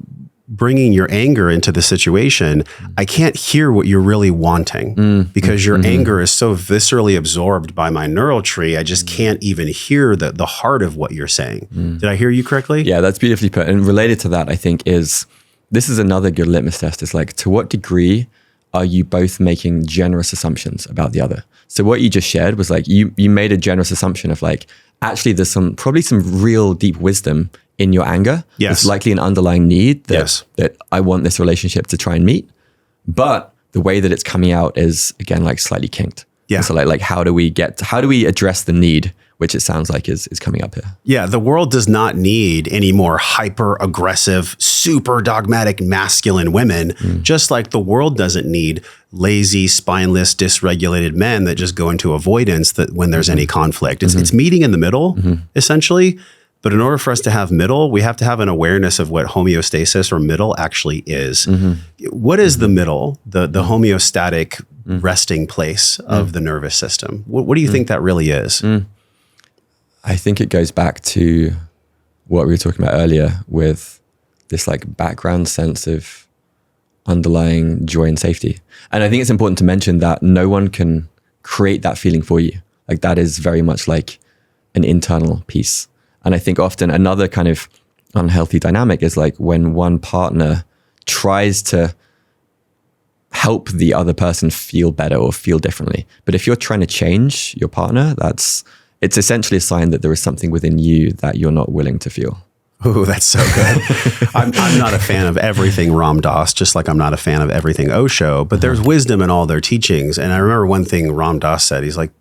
bringing your anger into the situation, I can't hear what you're really wanting because your anger is so viscerally absorbed by my neural tree. I just can't even hear the heart of what you're saying. Did I hear you correctly? Yeah, that's beautifully put. And related to that, I think this is another good litmus test. Is like, to what degree are you both making generous assumptions about the other? So what you just shared was like, you made a generous assumption of like, actually there's probably some real deep wisdom in your anger. Yes. It's likely an underlying need that I want this relationship to try and meet. But the way that it's coming out is, again, like slightly kinked. Yeah. So like how do we address the need, which it sounds like is coming up here? Yeah. The world does not need any more hyper aggressive, super dogmatic masculine women, just like the world doesn't need lazy, spineless, dysregulated men that just go into avoidance that when there's any conflict. It's meeting in the middle, essentially. But in order for us to have middle, we have to have an awareness of what homeostasis or middle actually is. What is the middle, the homeostatic resting place of the nervous system? What do you think that really is? I think it goes back to what we were talking about earlier with this like background sense of underlying joy and safety. And I think it's important to mention that no one can create that feeling for you. Like that is very much like an internal piece. And I think often another kind of unhealthy dynamic is like when one partner tries to help the other person feel better or feel differently. But if you're trying to change your partner, it's essentially a sign that there is something within you that you're not willing to feel. Oh, that's so good. I'm not a fan of everything Ram Dass, just like I'm not a fan of everything Osho, but there's wisdom in all their teachings. And I remember one thing Ram Dass said, he's like,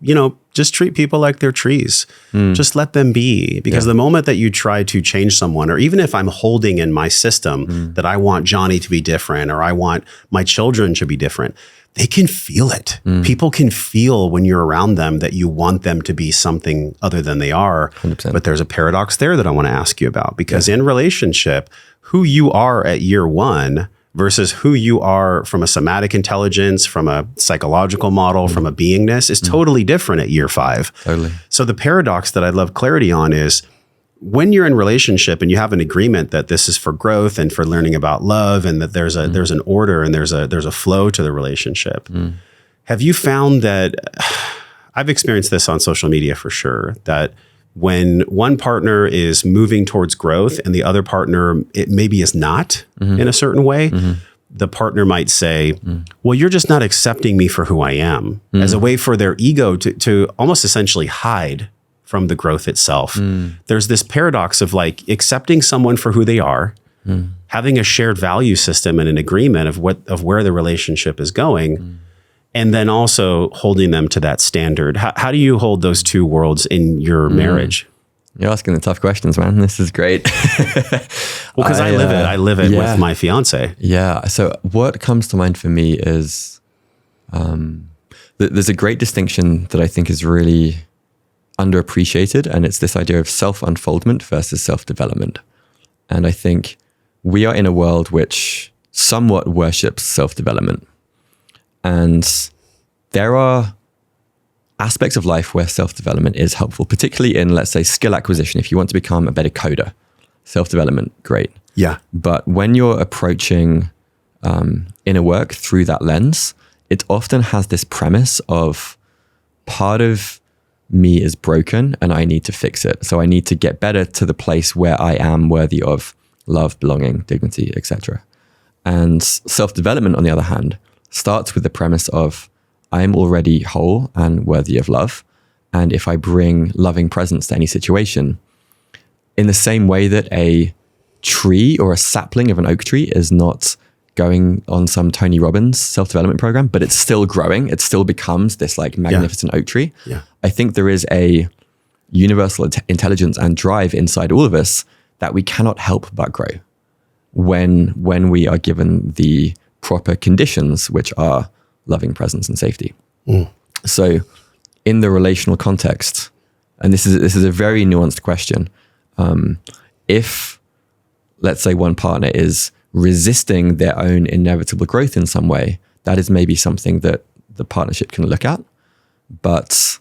just treat people like they're trees. Just let them be. Because the moment that you try to change someone, or even if I'm holding in my system that I want Jonny to be different, or I want my children to be different, they can feel it. People can feel when you're around them that you want them to be something other than they are. 100%. But there's a paradox there that I want to ask you about, because in relationship, who you are at year one versus who you are from a somatic intelligence, from a psychological model, from a beingness is totally different at year 5. Totally. So the paradox that I'd love clarity on is, when you're in relationship and you have an agreement that this is for growth and for learning about love, and that there's an order and there's a flow to the relationship, have you found that, I've experienced this on social media for sure, that when one partner is moving towards growth and the other partner, it maybe is not in a certain way, the partner might say, well, you're just not accepting me for who I am, as a way for their ego to almost essentially hide from the growth itself. There's this paradox of like accepting someone for who they are, having a shared value system and an agreement of where the relationship is going, and then also holding them to that standard. How do you hold those two worlds in your marriage? You're asking the tough questions, man. This is great. Well, because I live it with my fiance. Yeah. So what comes to mind for me is there's a great distinction that I think is really underappreciated, and it's this idea of self-unfoldment versus self-development. And I think we are in a world which somewhat worships self-development. And there are aspects of life where self-development is helpful, particularly in, let's say, skill acquisition. If you want to become a better coder, self-development, great. Yeah. But when you're approaching inner work through that lens, it often has this premise of part of me is broken and I need to fix it. So I need to get better to the place where I am worthy of love, belonging, dignity, etc. And self-development, on the other hand, starts with the premise of I'm already whole and worthy of love. And if I bring loving presence to any situation, in the same way that a tree or a sapling of an oak tree is not going on some Tony Robbins self-development program, but it's still growing. It still becomes this like magnificent oak tree. Yeah. I think there is a universal intelligence and drive inside all of us that we cannot help but grow when we are given the proper conditions, which are loving presence and safety. So in the relational context, and this is a very nuanced question, if, let's say, one partner is resisting their own inevitable growth in some way, that is maybe something that the partnership can look at. But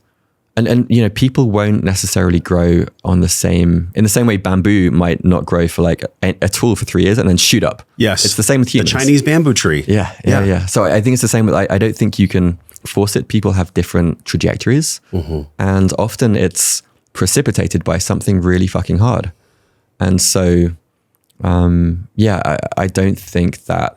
And people won't necessarily grow in the same way bamboo might not grow for like a tool for 3 years and then shoot up. Yes. It's the same with humans. The Chinese bamboo tree. Yeah. So I think it's the same with, I don't think you can force it. People have different trajectories, and often it's precipitated by something really fucking hard. And so, I don't think that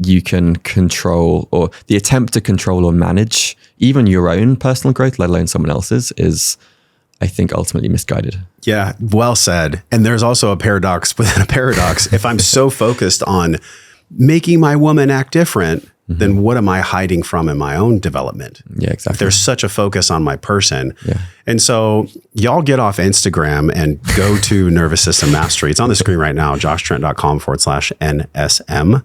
you can control, or the attempt to control or manage even your own personal growth, let alone someone else's, is, I think, ultimately misguided. Yeah, well said. And there's also a paradox within a paradox. If I'm so focused on making my woman act different, then what am I hiding from in my own development? Yeah, exactly. If there's such a focus on my person. Yeah. And so y'all get off Instagram and go to Nervous System Mastery. It's on the screen right now, joshtrent.com/NSM.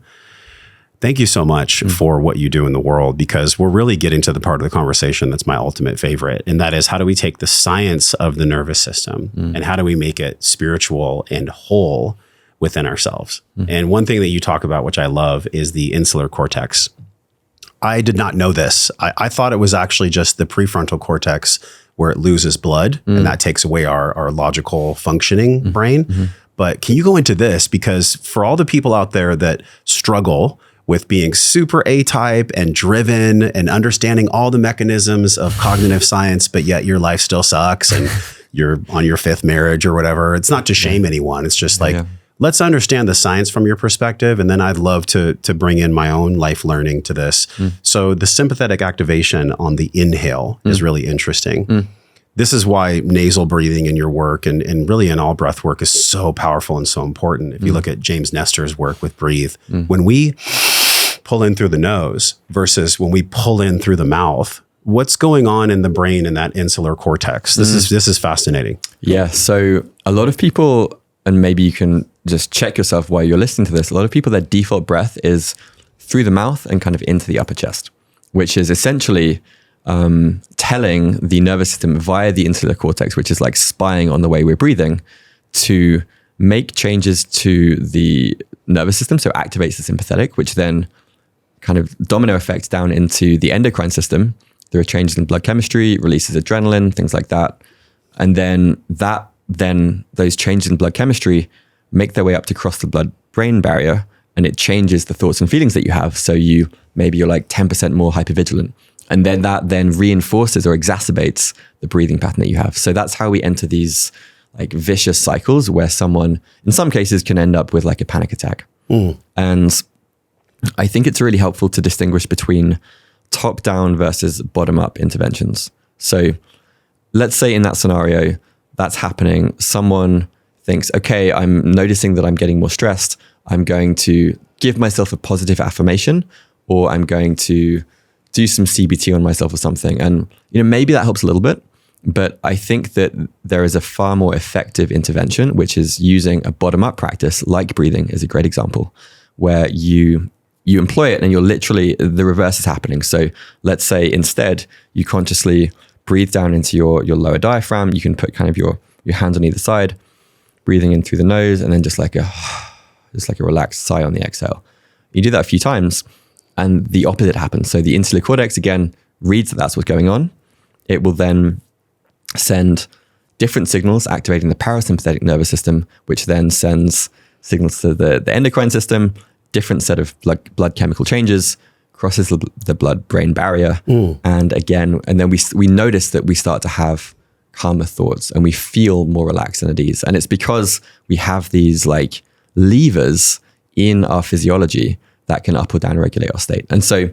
Thank you so much for what you do in the world, because we're really getting to the part of the conversation that's my ultimate favorite. And that is, how do we take the science of the nervous system and how do we make it spiritual and whole within ourselves? And one thing that you talk about, which I love, is the insular cortex. I did not know this. I thought it was actually just the prefrontal cortex where it loses blood and that takes away our logical functioning brain. But can you go into this? Because for all the people out there that struggle with being super A-type and driven and understanding all the mechanisms of cognitive science, but yet your life still sucks and you're on your 5th marriage or whatever. It's not to shame anyone. It's just like, let's understand the science from your perspective. And then I'd love to bring in my own life learning to this. So the sympathetic activation on the inhale is really interesting. This is why nasal breathing in your work and really in all breath work is so powerful and so important. If you look at James Nestor's work with Breathe, when we pull in through the nose versus when we pull in through the mouth, what's going on in the brain in that insular cortex? This is fascinating. Yeah. So a lot of people, and maybe you can just check yourself while you're listening to this, a lot of people, their default breath is through the mouth and kind of into the upper chest, which is essentially telling the nervous system via the insular cortex, which is like spying on the way we're breathing, to make changes to the nervous system. So activates the sympathetic, which then kind of domino effects down into the endocrine system. There are changes in blood chemistry, releases adrenaline, things like that. And then those changes in blood chemistry make their way up to cross the blood-brain barrier, and it changes the thoughts and feelings that you have. So maybe you're like 10% more hypervigilant. And then that then reinforces or exacerbates the breathing pattern that you have. So that's how we enter these like vicious cycles where someone, in some cases, can end up with like a panic attack. And I think it's really helpful to distinguish between top-down versus bottom-up interventions. So let's say in that scenario, that's happening. Someone thinks, okay, I'm noticing that I'm getting more stressed. I'm going to give myself a positive affirmation, or I'm going to do some CBT on myself or something. And maybe that helps a little bit, but I think that there is a far more effective intervention, which is using a bottom-up practice, like breathing is a great example, where you employ it and you're literally, the reverse is happening. So let's say instead you consciously breathe down into your lower diaphragm. You can put kind of your hands on either side, breathing in through the nose, and then just like a relaxed sigh on the exhale. You do that a few times, and the opposite happens. So the insular cortex, again, reads that that's what's going on. It will then send different signals activating the parasympathetic nervous system, which then sends signals to the endocrine system, different set of blood chemical changes, crosses the blood-brain barrier. And then we notice that we start to have calmer thoughts and we feel more relaxed and at ease. And it's because we have these like levers in our physiology that can up or down regulate our state. And so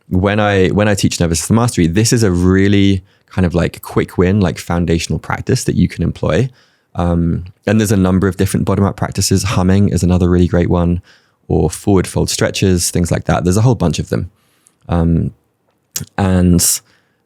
when I teach nervous system mastery, this is a really kind of like quick win, like foundational practice that you can employ. And there's a number of different bottom-up practices. Humming is another really great one, or forward fold stretches, things like that. There's a whole bunch of them. And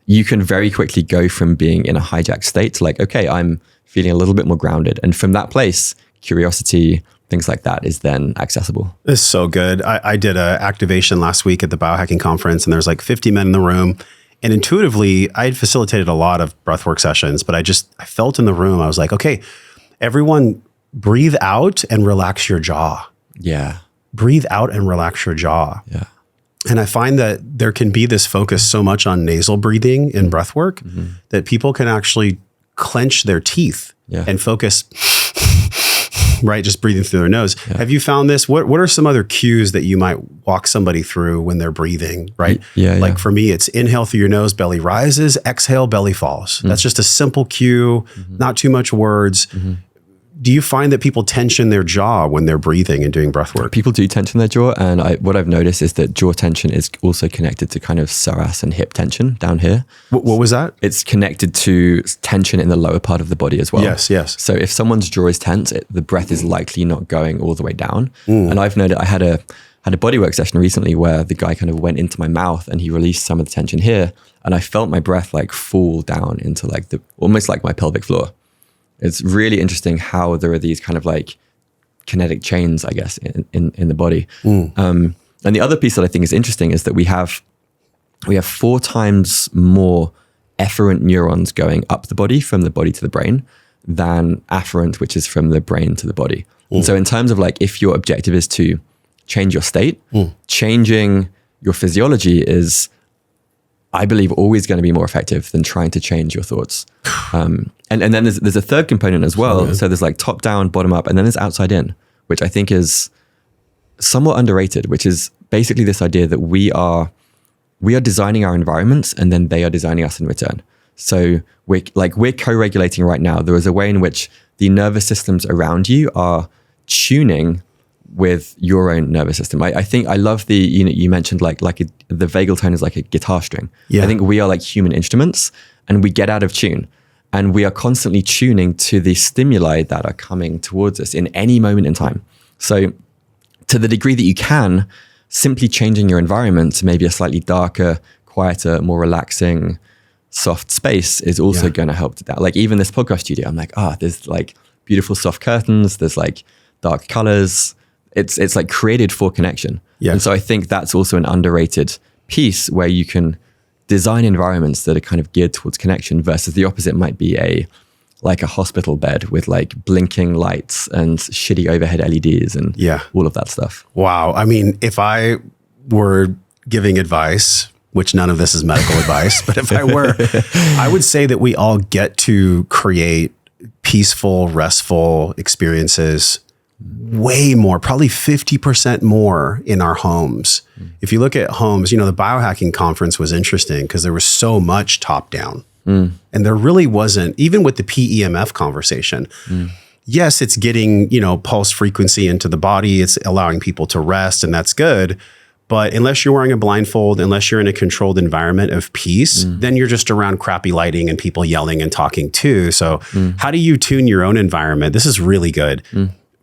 you can very quickly go from being in a hijacked state to like, okay, I'm feeling a little bit more grounded. And from that place, curiosity, things like that is then accessible. It's so good. I did an activation last week at the biohacking conference, and there's like 50 men in the room. And intuitively, I had facilitated a lot of breathwork sessions, but I felt in the room, I was like, okay, everyone breathe out and relax your jaw. Yeah. Breathe out and relax your jaw. Yeah. And I find that there can be this focus so much on nasal breathing in breath work that people can actually clench their teeth and focus, right? Just breathing through their nose. Yeah. Have you found this? What are some other cues that you might walk somebody through when they're breathing, right? Like for me, it's inhale through your nose, belly rises, exhale, belly falls. That's just a simple cue, not too much words. Do you find that people tension their jaw when they're breathing and doing breath work? People do tension their jaw. And what I've noticed is that jaw tension is also connected to kind of psoas and hip tension down here. What was that? It's connected to tension in the lower part of the body as well. Yes. So if someone's jaw is tense, the breath is likely not going all the way down. And I've noticed, I had a bodywork session recently where the guy kind of went into my mouth and he released some of the tension here. And I felt my breath like fall down into like almost like my pelvic floor. It's really interesting how there are these kind of like kinetic chains, I guess, in the body. And the other piece that I think is interesting is that we have 4 times more efferent neurons going up the body from the body to the brain than afferent, which is from the brain to the body. And so in terms of like, if your objective is to change your state, changing your physiology is, I believe, always going to be more effective than trying to change your thoughts. And then there's a third component as well. So there's like top down, bottom up, and then there's outside in, which I think is somewhat underrated, which is basically this idea that we are designing our environments and then they are designing us in return. So we're co-regulating right now. There is a way in which the nervous systems around you are tuning with your own nervous system. I think I love you mentioned the vagal tone is like a guitar string. I think we are like human instruments and we get out of tune and we are constantly tuning to the stimuli that are coming towards us in any moment in time. So to the degree that you can, simply changing your environment to maybe a slightly darker, quieter, more relaxing, soft space is also going to help to that. Like even this podcast studio, I'm like, there's like beautiful soft curtains, there's like dark colors. It's like created for connection. And so I think that's also an underrated piece where you can design environments that are kind of geared towards connection versus the opposite might be a hospital bed with like blinking lights and shitty overhead LEDs and all of that stuff. Wow. I mean, if I were giving advice, which none of this is medical advice, but if I were, I would say that we all get to create peaceful, restful experiences way more, probably 50% more in our homes. If you look at homes, the biohacking conference was interesting because there was so much top down and there really wasn't, even with the PEMF conversation. Yes, it's getting, pulse frequency into the body. It's allowing people to rest and that's good. But unless you're wearing a blindfold, unless you're in a controlled environment of peace, then you're just around crappy lighting and people yelling and talking too. So how do you tune your own environment? This is really good.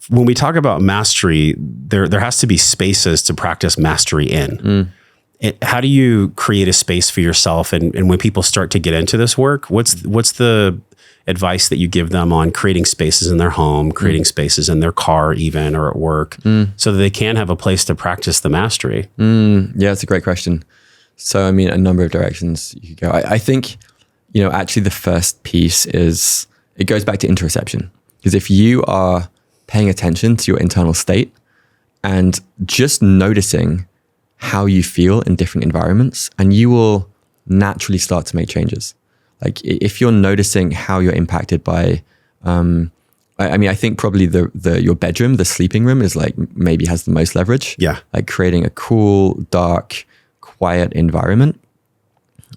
When we talk about mastery, there has to be spaces to practice mastery in. How do you create a space for yourself? And when people start to get into this work, what's the advice that you give them on creating spaces in their home, creating spaces in their car even, or at work, so that they can have a place to practice the mastery? Yeah, it's a great question. So, I mean, a number of directions you could go. I think, actually the first piece is, it goes back to interoception. Because if you are paying attention to your internal state and just noticing how you feel in different environments, and you will naturally start to make changes. Like if you're noticing how you're impacted by, I think probably your bedroom, the sleeping room is like maybe has the most leverage. Like creating a cool, dark, quiet environment.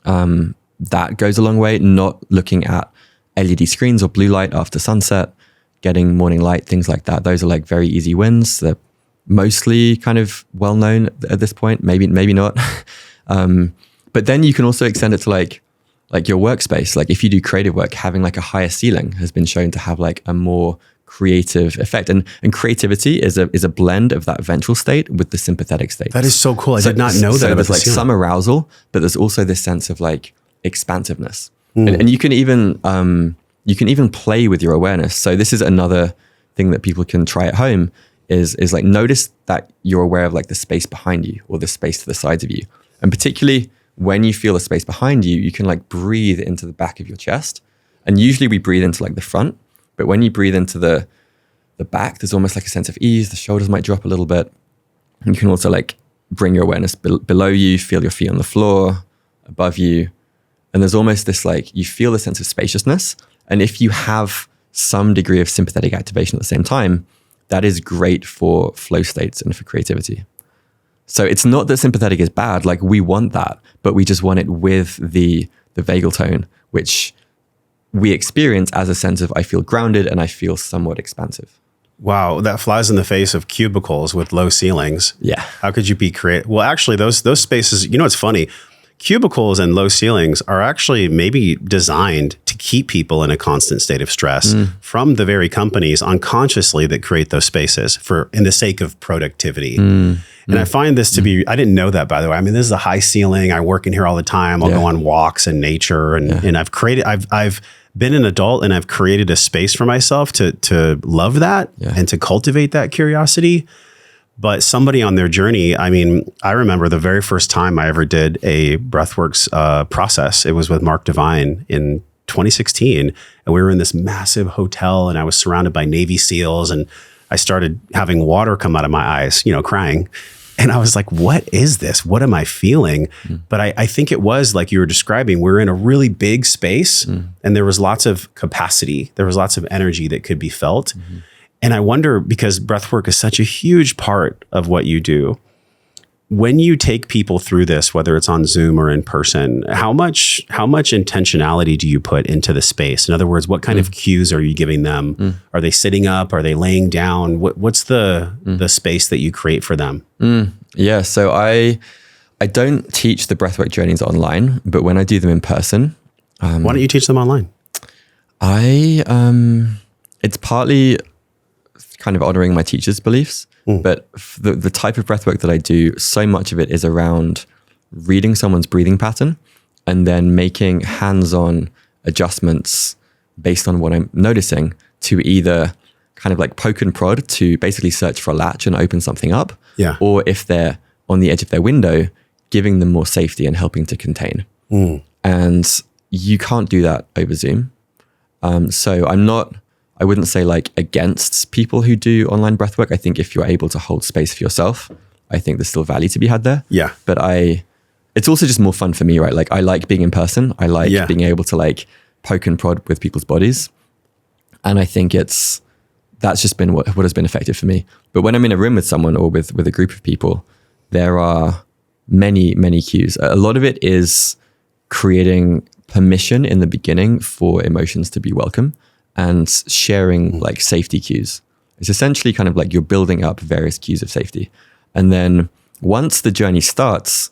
That goes a long way. Not looking at LED screens or blue light after sunset, getting morning light, things like that. Those are like very easy wins. They're mostly kind of well known at this point, maybe not. But then you can also extend it to like your workspace. Like if you do creative work, having like a higher ceiling has been shown to have like a more creative effect. And creativity is a blend of that ventral state with the sympathetic state. That is so cool. I did not know that. So there's like some arousal, but there's also this sense of like expansiveness. And you can even play with your awareness. So this is another thing that people can try at home is like notice that you're aware of like the space behind you or the space to the sides of you. And particularly when you feel the space behind you, you can like breathe into the back of your chest. And usually we breathe into like the front, but when you breathe into the back, there's almost like a sense of ease. The shoulders might drop a little bit. And you can also like bring your awareness below you, feel your feet on the floor, above you. And there's almost this like, you feel a sense of spaciousness. And if you have some degree of sympathetic activation at the same time, that is great for flow states and for creativity. So it's not that sympathetic is bad, like we want that, but we just want it with the vagal tone, which we experience as a sense of I feel grounded and I feel somewhat expansive. Wow, that flies in the face of cubicles with low ceilings. Yeah. How could you be creative? Well, actually, those spaces, you know, it's funny. Cubicles and low ceilings are actually maybe designed to keep people in a constant state of stress from the very companies unconsciously that create those spaces in the sake of productivity. And I find this to be, I didn't know that, by the way. I mean, this is a high ceiling. I work in here all the time. I'll go on walks in nature and I've been an adult and I've created a space for myself to love that and to cultivate that curiosity. But somebody on their journey, I mean, I remember the very first time I ever did a breathworks process. It was with Mark Devine in 2016. And we were in this massive hotel and I was surrounded by Navy SEALs and I started having water come out of my eyes, you know, crying. And I was like, what is this? What am I feeling? But I think it was like you were describing, we were in a really big space and there was lots of capacity. There was lots of energy that could be felt. And I wonder, because breathwork is such a huge part of what you do, when you take people through this, whether it's on Zoom or in person, how much intentionality do you put into the space? In other words, what kind of cues are you giving them? Are they sitting up? Are they laying down? What's the space that you create for them? Yeah, so I don't teach the breathwork journeys online, but when I do them in person, why don't you teach them online? It's partly kind of honoring my teacher's beliefs, but the type of breathwork that I do, so much of it is around reading someone's breathing pattern and then making hands-on adjustments based on what I'm noticing to either kind of like poke and prod to basically search for a latch and open something up. Or if they're on the edge of their window, giving them more safety and helping to contain. And you can't do that over Zoom. So I wouldn't say like against people who do online breathwork. I think if you're able to hold space for yourself, I think there's still value to be had there. But it's also just more fun for me, right? Like I like being in person. I like being able to like poke and prod with people's bodies. And I think that's just been what has been effective for me. But when I'm in a room with someone or with a group of people, there are many, many cues. A lot of it is creating permission in the beginning for emotions to be welcome and sharing like safety cues. It's essentially kind of like you're building up various cues of safety. And then once the journey starts,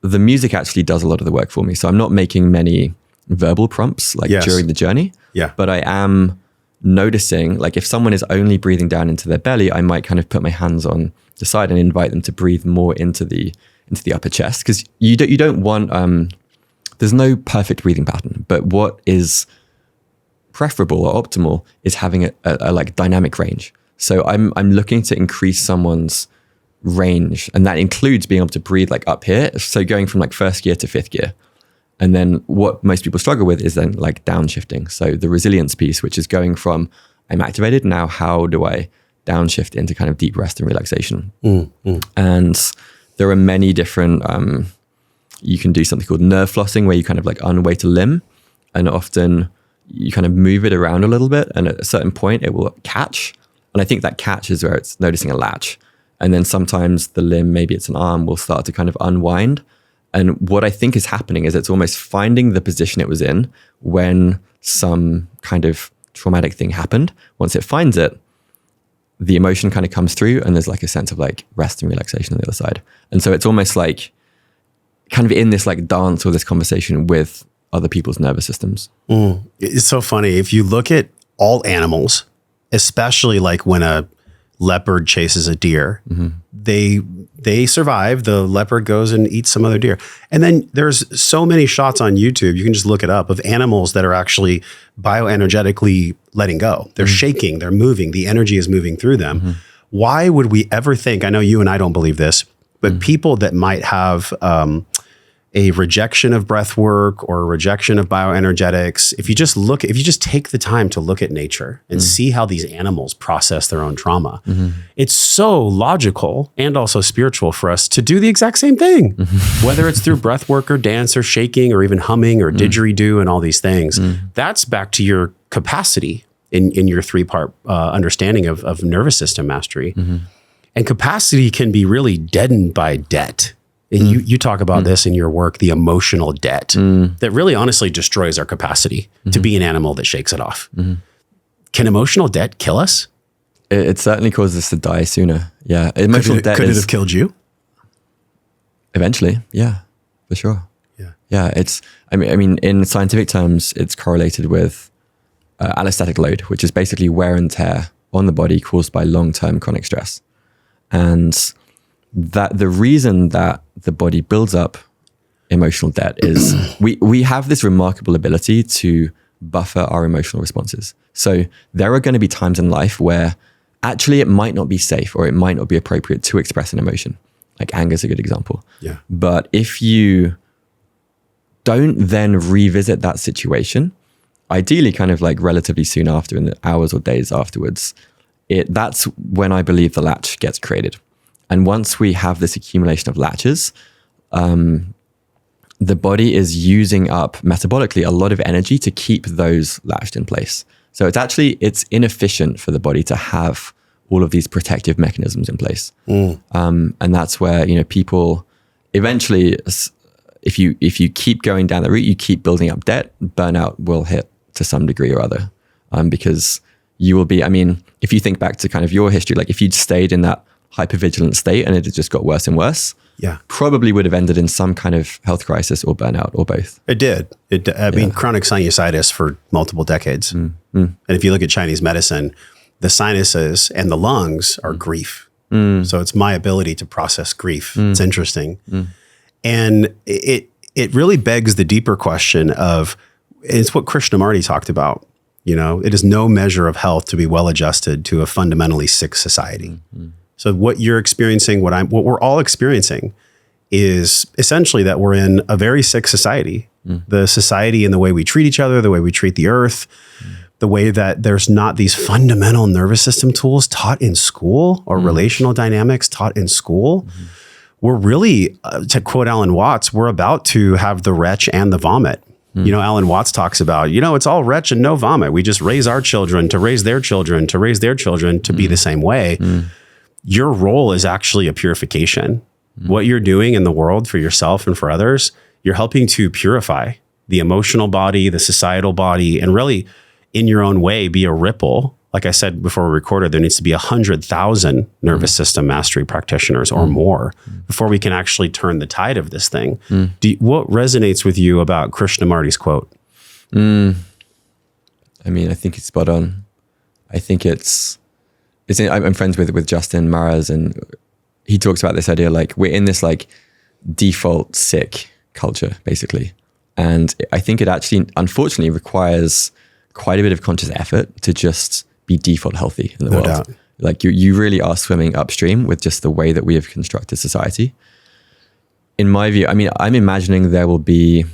the music actually does a lot of the work for me. So I'm not making many verbal prompts like during the journey, but I am noticing, like if someone is only breathing down into their belly, I might kind of put my hands on the side and invite them to breathe more into the upper chest. Because you don't want, there's no perfect breathing pattern, but what is preferable or optimal is having a like dynamic range. So I'm looking to increase someone's range, and that includes being able to breathe like up here. So going from like first gear to fifth gear. And then what most people struggle with is then like downshifting. So the resilience piece, which is going from I'm activated, now how do I downshift into kind of deep rest and relaxation? And there are many different, you can do something called nerve flossing where you kind of like unweight a limb and often you kind of move it around a little bit and at a certain point it will catch. And I think that catch is where it's noticing a latch. And then sometimes the limb, maybe it's an arm, will start to kind of unwind. And what I think is happening is it's almost finding the position it was in when some kind of traumatic thing happened. Once it finds it, the emotion kind of comes through and there's like a sense of like rest and relaxation on the other side. And so it's almost like kind of in this like dance or this conversation with other people's nervous systems. It's so funny. If you look at all animals, especially like when a leopard chases a deer, they survive. The leopard goes and eats some other deer. And then there's so many shots on YouTube, you can just look it up, of animals that are actually bioenergetically letting go. They're shaking, they're moving, the energy is moving through them. Why would we ever think, I know you and I don't believe this, but people that might have a rejection of breath work or a rejection of bioenergetics, if you just take the time to look at nature and see how these animals process their own trauma, it's so logical and also spiritual for us to do the exact same thing, whether it's through breath work or dance or shaking or even humming or didgeridoo and all these things. That's back to your capacity in your 3-part understanding of nervous system mastery. And capacity can be really deadened by debt. And you talk about this in your work, the emotional debt that really honestly destroys our capacity to be an animal that shakes it off. Can emotional debt kill us? It certainly causes us to die sooner. Yeah. Emotional debt could it have killed you? Eventually. Yeah, for sure. Yeah. Yeah. I mean, in scientific terms, it's correlated with allostatic load, which is basically wear and tear on the body caused by long-term chronic stress. And that the reason that the body builds up emotional debt is we have this remarkable ability to buffer our emotional responses. So there are going to be times in life where actually it might not be safe or it might not be appropriate to express an emotion. Like anger is a good example. Yeah. But if you don't then revisit that situation, ideally kind of like relatively soon after, in the hours or days afterwards, that's when I believe the latch gets created. And once we have this accumulation of latches, the body is using up metabolically a lot of energy to keep those latched in place. So it's inefficient for the body to have all of these protective mechanisms in place. And that's where, people eventually, if you keep going down the route, you keep building up debt, burnout will hit to some degree or other. Because you will be, if you think back to kind of your history, like if you'd stayed in that hypervigilant state and it had just got worse and worse, probably would have ended in some kind of health crisis or burnout or both. It did. I mean, chronic sinusitis for multiple decades. And if you look at Chinese medicine, the sinuses and the lungs are grief. So it's my ability to process grief. It's interesting. And it really begs the deeper question of, it's what Krishnamurti talked about. It is no measure of health to be well adjusted to a fundamentally sick society. So what you're experiencing, what we're all experiencing is essentially that we're in a very sick society. The society and the way we treat each other, the way we treat the earth, the way that there's not these fundamental nervous system tools taught in school or relational dynamics taught in school. We're really, to quote Alan Watts, we're about to have the retch and the vomit. Alan Watts talks about, it's all retch and no vomit. We just raise our children to raise their children to raise their children to be the same way. Your role is actually a purification. What you're doing in the world for yourself and for others, you're helping to purify the emotional body, the societal body, and really in your own way, be a ripple. Like I said before we recorded, there needs to be 100,000 nervous system mastery practitioners or more before we can actually turn the tide of this thing. What resonates with you about Krishnamurti's quote? I think it's spot on. I think I'm friends with Justin Maras, and he talks about this idea, like we're in this like default sick culture basically. And I think it actually, unfortunately, requires quite a bit of conscious effort to just be default healthy in the world. Doubt. Like you really are swimming upstream with just the way that we have constructed society. In my view, I'm imagining there will be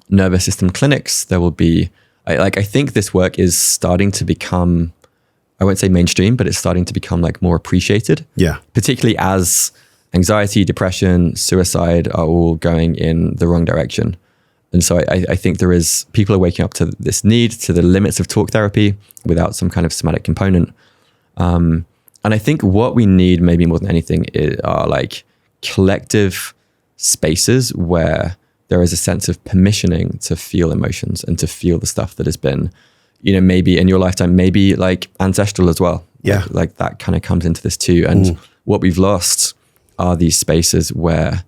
nervous system clinics. There will be, I think this work is starting to become, I won't say mainstream, but it's starting to become like more appreciated. Yeah. Particularly as anxiety, depression, suicide are all going in the wrong direction. And so I think people are waking up to this need, to the limits of talk therapy without some kind of somatic component. And I think what we need maybe more than anything are like collective spaces where there is a sense of permissioning to feel emotions and to feel the stuff that has been, maybe in your lifetime, maybe like ancestral as well. Yeah. Like that kind of comes into this too. And what we've lost are these spaces where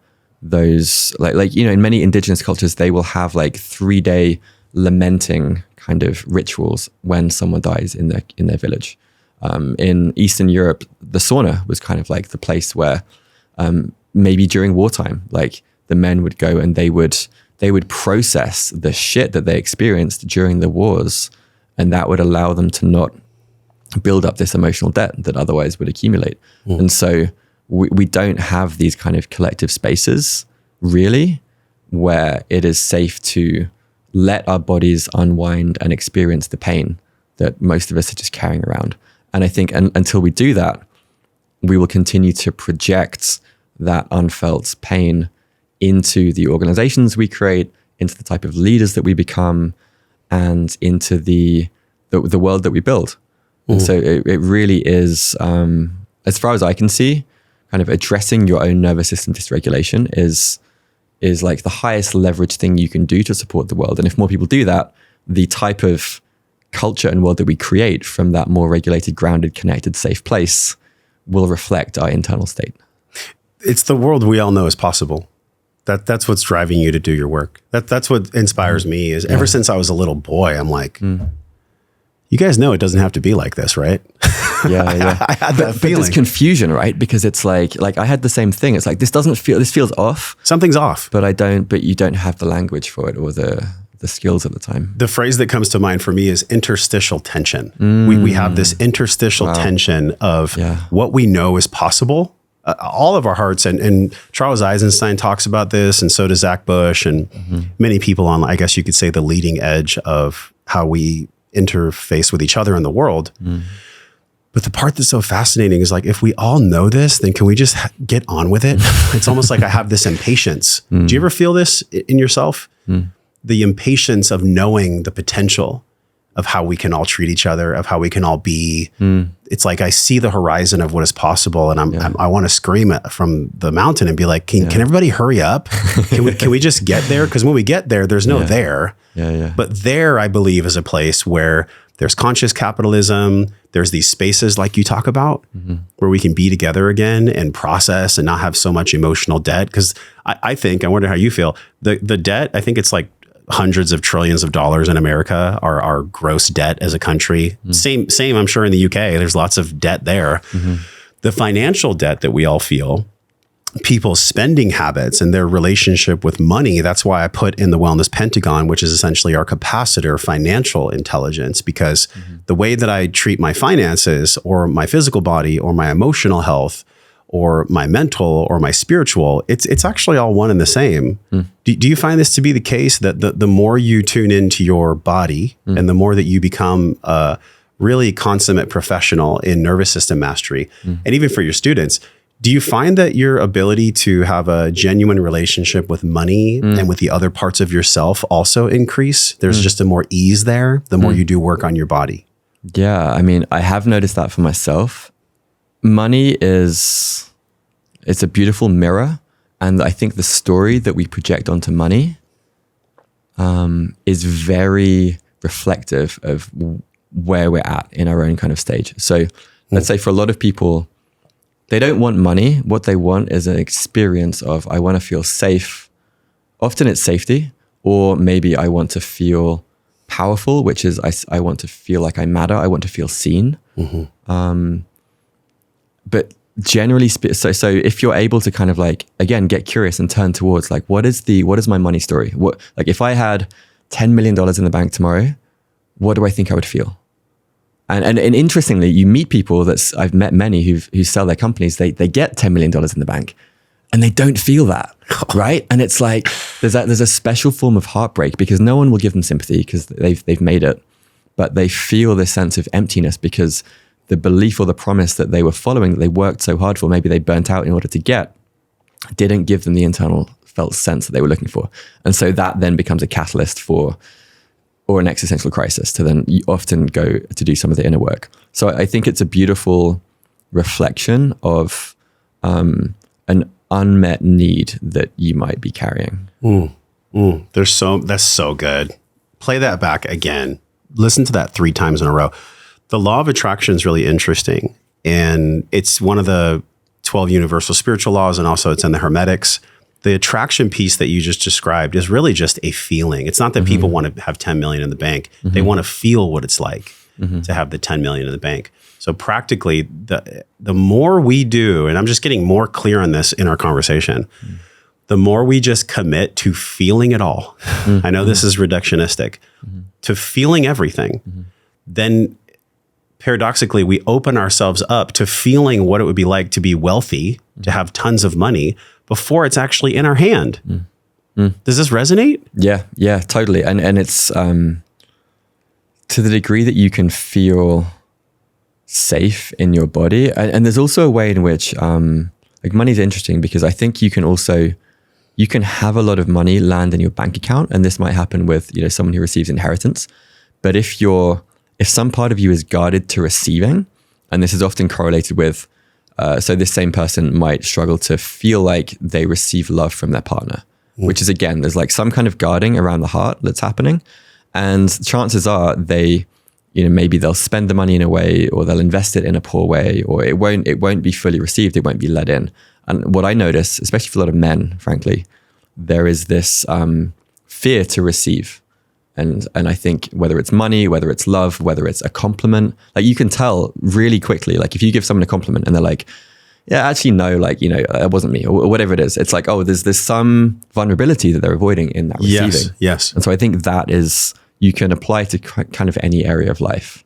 those in many indigenous cultures, they will have like 3-day lamenting kind of rituals when someone dies in their village. In Eastern Europe, the sauna was kind of like the place where maybe during wartime, like the men would go and they would process the shit that they experienced during the wars, and that would allow them to not build up this emotional debt that otherwise would accumulate. And so we don't have these kind of collective spaces really. where it is safe to let our bodies unwind and experience the pain that most of us are just carrying around. And I think until we do that, we will continue to project that unfelt pain into the organizations we create, into the type of leaders that we become, and into the world that we build. And so it really is, as far as I can see, kind of addressing your own nervous system dysregulation is like the highest leverage thing you can do to support the world. And if more people do that, the type of culture and world that we create from that more regulated, grounded, connected, safe place will reflect our internal state. It's the world we all know is possible. That's what's driving you to do your work. That's what inspires me is ever since I was a little boy, I'm like, you guys know it doesn't have to be like this, right? Yeah. I had that feeling. But there's confusion, right? Because it's like I had the same thing. It's like, this feels off. Something's off. But you don't have the language for it or the skills at the time. The phrase that comes to mind for me is interstitial tension. We have this interstitial tension of what we know is possible. All of our hearts, and Charles Eisenstein talks about this, and so does Zach Bush, and many people on, I guess you could say, the leading edge of how we interface with each other in the world. But the part that's so fascinating is like, if we all know this, then can we just get on with it? It's almost like I have this impatience. Do you ever feel this in yourself? The impatience of knowing the potential of how we can all treat each other, of how we can all be. It's like I see the horizon of what is possible, and I want to scream it from the mountain and be like, can everybody hurry up? Can we just get there? Because when we get there, there's no there. But there, I believe, is a place where there's conscious capitalism. There's these spaces like you talk about where we can be together again and process and not have so much emotional debt. Because I wonder how you feel. The debt, I think it's like hundreds of trillions of dollars in America are our gross debt as a country. Same, I'm sure in the UK, there's lots of debt there. The financial debt that we all feel, people's spending habits and their relationship with money. That's why I put in the wellness pentagon, which is essentially our capacitor financial intelligence, because the way that I treat my finances or my physical body or my emotional health or my mental or my spiritual, it's actually all one and the same. Do you find this to be the case that the more you tune into your body and the more that you become a really consummate professional in nervous system mastery, and even for your students, do you find that your ability to have a genuine relationship with money and with the other parts of yourself also increase? There's just a more ease there the more you do work on your body. Yeah, I mean, I have noticed that for myself. Money it's a beautiful mirror. And I think the story that we project onto money is very reflective of where we're at in our own kind of stage. So let's say for a lot of people, they don't want money. What they want is an experience of, I want to feel safe. Often it's safety, or maybe I want to feel powerful, which is I want to feel like I matter. I want to feel seen. But generally, so if you're able to kind of like, again, get curious and turn towards like, what is my money story? What, like if I had $10 million in the bank tomorrow, what do I think I would feel? And interestingly, you meet people I've met many who sell their companies, they get $10 million in the bank and they don't feel that, right? And it's like, there's a special form of heartbreak because no one will give them sympathy because they've made it, but they feel this sense of emptiness because the belief or the promise that they were following, that they worked so hard for, maybe they burnt out in order to get, didn't give them the internal felt sense that they were looking for. And so that then becomes a catalyst or an existential crisis to then often go to do some of the inner work. So I think it's a beautiful reflection of an unmet need that you might be carrying. That's so good. Play that back again. Listen to that 3 times in a row. The law of attraction is really interesting. And it's one of the 12 universal spiritual laws. And also it's in the Hermetics. The attraction piece that you just described is really just a feeling. It's not that people want to have 10 million in the bank. They want to feel what it's like to have the 10 million in the bank. So practically the more we do, and I'm just getting more clear on this in our conversation, the more we just commit to feeling it all. I know this is reductionistic, to feeling everything, then paradoxically, we open ourselves up to feeling what it would be like to be wealthy, to have tons of money before it's actually in our hand. Does this resonate? Yeah, totally. And it's to the degree that you can feel safe in your body. And there's also a way in which like money's interesting, because I think you can have a lot of money land in your bank account, and this might happen with, you know, someone who receives inheritance. But if some part of you is guarded to receiving, and this is often correlated with, so this same person might struggle to feel like they receive love from their partner, which is, again, there's like some kind of guarding around the heart that's happening. And chances are they, you know, maybe they'll spend the money in a way, or they'll invest it in a poor way, or it won't be fully received. It won't be let in. And what I notice, especially for a lot of men, frankly, there is this fear to receive. And I think whether it's money, whether it's love, whether it's a compliment, like you can tell really quickly, like if you give someone a compliment and they're like, yeah, actually, no, like, you know, it wasn't me, or whatever it is. It's like, oh, there's some vulnerability that they're avoiding in that receiving. Yes. And so I think that is, you can apply to kind of any area of life.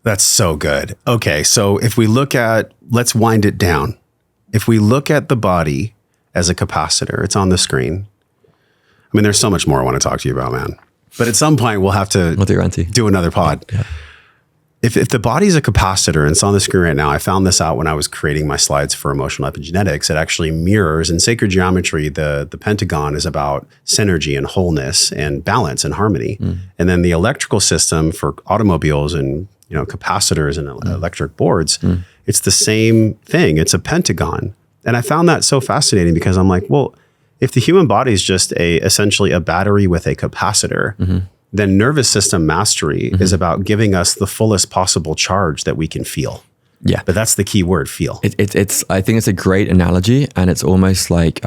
That's so good. Okay. So if we look at, let's wind it down. If we look at the body as a capacitor, it's on the screen. I mean, there's so much more I want to talk to you about, man. But at some point, we'll have to do another pod. Yeah. If the body's a capacitor and it's on the screen right now, I found this out when I was creating my slides for emotional epigenetics. It actually mirrors, in sacred geometry, the pentagon is about synergy and wholeness and balance and harmony. And then the electrical system for automobiles and, you know, capacitors and electric boards, it's the same thing. It's a pentagon. And I found that so fascinating, because I'm like, well, if the human body is just essentially a battery with a capacitor, then nervous system mastery is about giving us the fullest possible charge that we can feel. Yeah. But that's the key word, feel. I think it's a great analogy. And it's almost like,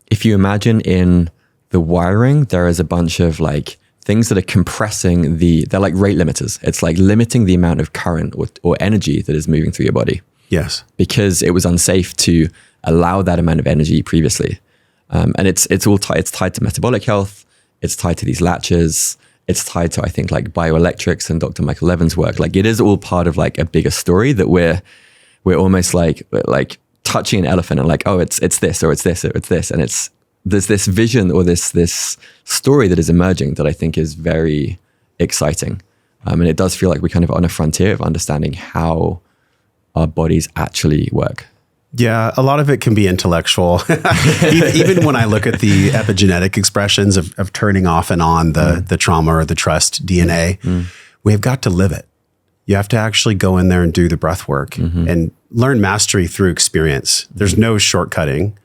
if you imagine in the wiring, there is a bunch of like things that are compressing they're like rate limiters. It's like limiting the amount of current or energy that is moving through your body. Yes. Because it was unsafe to allow that amount of energy previously. And it's tied to metabolic health. It's tied to these latches. It's tied to, I think, like bioelectrics and Dr. Michael Levin's work. Like it is all part of like a bigger story that we're almost like touching an elephant and like, oh, it's this, or it's this, or it's this. And there's this vision or this story that is emerging that I think is very exciting. And it does feel like we're kind of on a frontier of understanding how our bodies actually work. Yeah, a lot of it can be intellectual. Even when I look at the epigenetic expressions of turning off and on the trauma or the trust DNA, we've got to live it. You have to actually go in there and do the breath work and learn mastery through experience. There's no shortcutting.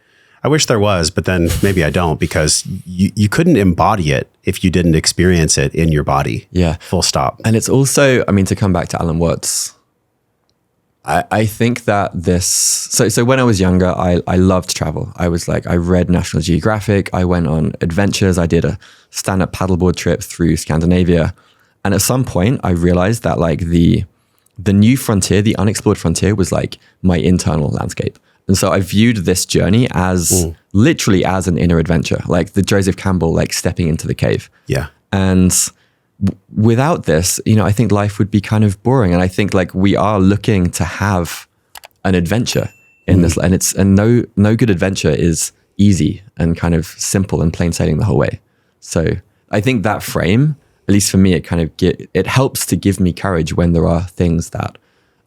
I wish there was, but then maybe I don't, because you couldn't embody it if you didn't experience it in your body. Yeah. Full stop. And it's also, I mean, to come back to Alan Watts, I think that so when I was younger, I loved travel. I was like, I read National Geographic. I went on adventures. I did a stand-up paddleboard trip through Scandinavia. And at some point I realized that like the new frontier, the unexplored frontier was like my internal landscape. And so I viewed this journey as literally as an inner adventure, like the Joseph Campbell, like stepping into the cave. Yeah. And without this, you know, I think life would be kind of boring. And I think like we are looking to have an adventure in this, and no good adventure is easy and kind of simple and plain sailing the whole way. So I think that frame, at least for me, it helps to give me courage when there are things that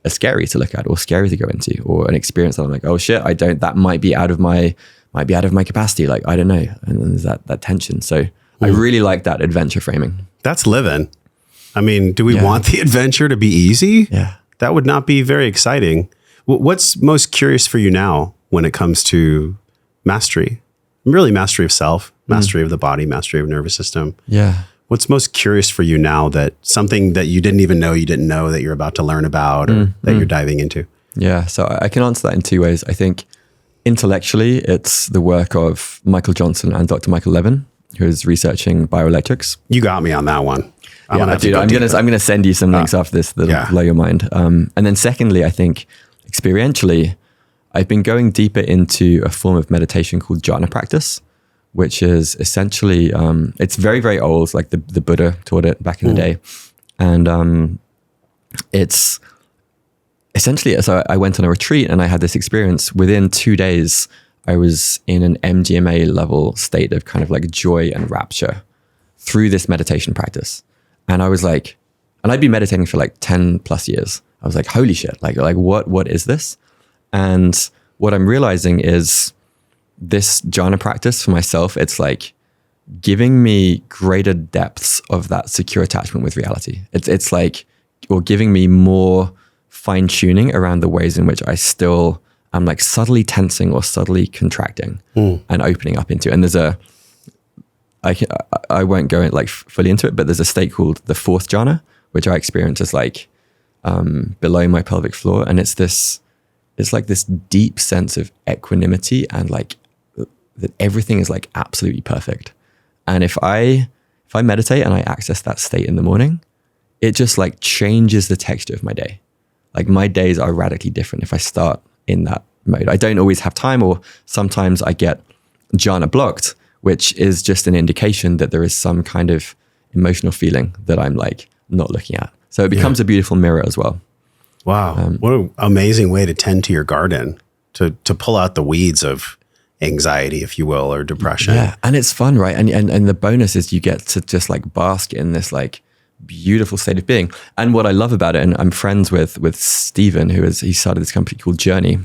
are scary to look at or scary to go into, or an experience that I'm like, oh shit, that might be out of my capacity. Like, I don't know. And then there's that tension. So I really like that adventure framing. That's living. I mean, do we want the adventure to be easy? Yeah. That would not be very exciting. What's most curious for you now when it comes to mastery? Really mastery of self, mastery of the body, mastery of nervous system. Yeah. What's most curious for you now, that something that you didn't know that you're about to learn about or that you're diving into? Yeah. So I can answer that in two ways. I think intellectually, it's the work of Michael Johnson and Dr. Michael Levin, who is researching bioelectrics. You got me on that one. I'm gonna send you some links after this that'll blow your mind. And then secondly, I think experientially, I've been going deeper into a form of meditation called jhana practice, which is essentially, it's very, very old, like the Buddha taught it back in the day. And it's essentially, so I went on a retreat and I had this experience. Within 2 days, I was in an MDMA level state of kind of like joy and rapture through this meditation practice. And I was like, and I'd been meditating for like 10 plus years. I was like, holy shit, like what is this? And what I'm realizing is this jhana practice for myself, it's like giving me greater depths of that secure attachment with reality. It's like, or giving me more fine tuning around the ways in which I'm like subtly tensing or subtly contracting and opening up into. And I won't go like fully into it, but there's a state called the fourth jhana, which I experience as like below my pelvic floor. And it's like this deep sense of equanimity and like that everything is like absolutely perfect. And if I meditate and I access that state in the morning, it just like changes the texture of my day. Like my days are radically different if I start in that mode. I don't always have time, or sometimes I get jhana blocked, which is just an indication that there is some kind of emotional feeling that I'm like not looking at. So it becomes a beautiful mirror as well. Wow. What an amazing way to tend to your garden, to pull out the weeds of anxiety, if you will, or depression. Yeah. And it's fun, right? And the bonus is you get to just like bask in this like beautiful state of being. And what I love about it, and I'm friends with Steven, he started this company called Journey.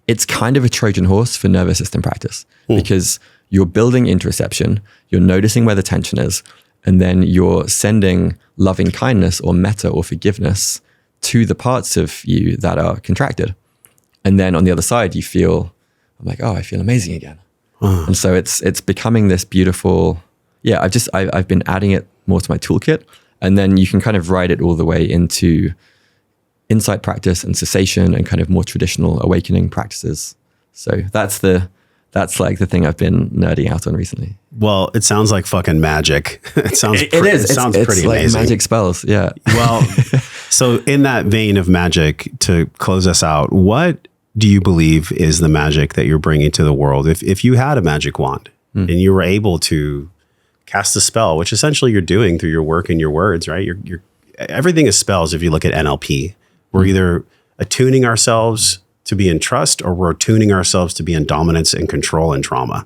It's kind of a Trojan horse for nervous system practice because you're building interoception, you're noticing where the tension is, and then you're sending loving kindness or metta or forgiveness to the parts of you that are contracted. And then on the other side, I'm like, oh, I feel amazing again. And so it's becoming this beautiful, I've been adding it more to my toolkit. And then you can kind of ride it all the way into insight practice and cessation and kind of more traditional awakening practices. So that's like the thing I've been nerding out on recently. Well, it sounds like fucking magic. It sounds pretty like amazing. Magic spells. Yeah. Well, so in that vein of magic, to close us out, what do you believe is the magic that you're bringing to the world? If you had a magic wand and you were able to cast a spell, which essentially you're doing through your work and your words, right? You're everything is spells. If you look at NLP, we're either attuning ourselves to be in trust, or we're attuning ourselves to be in dominance and control and trauma.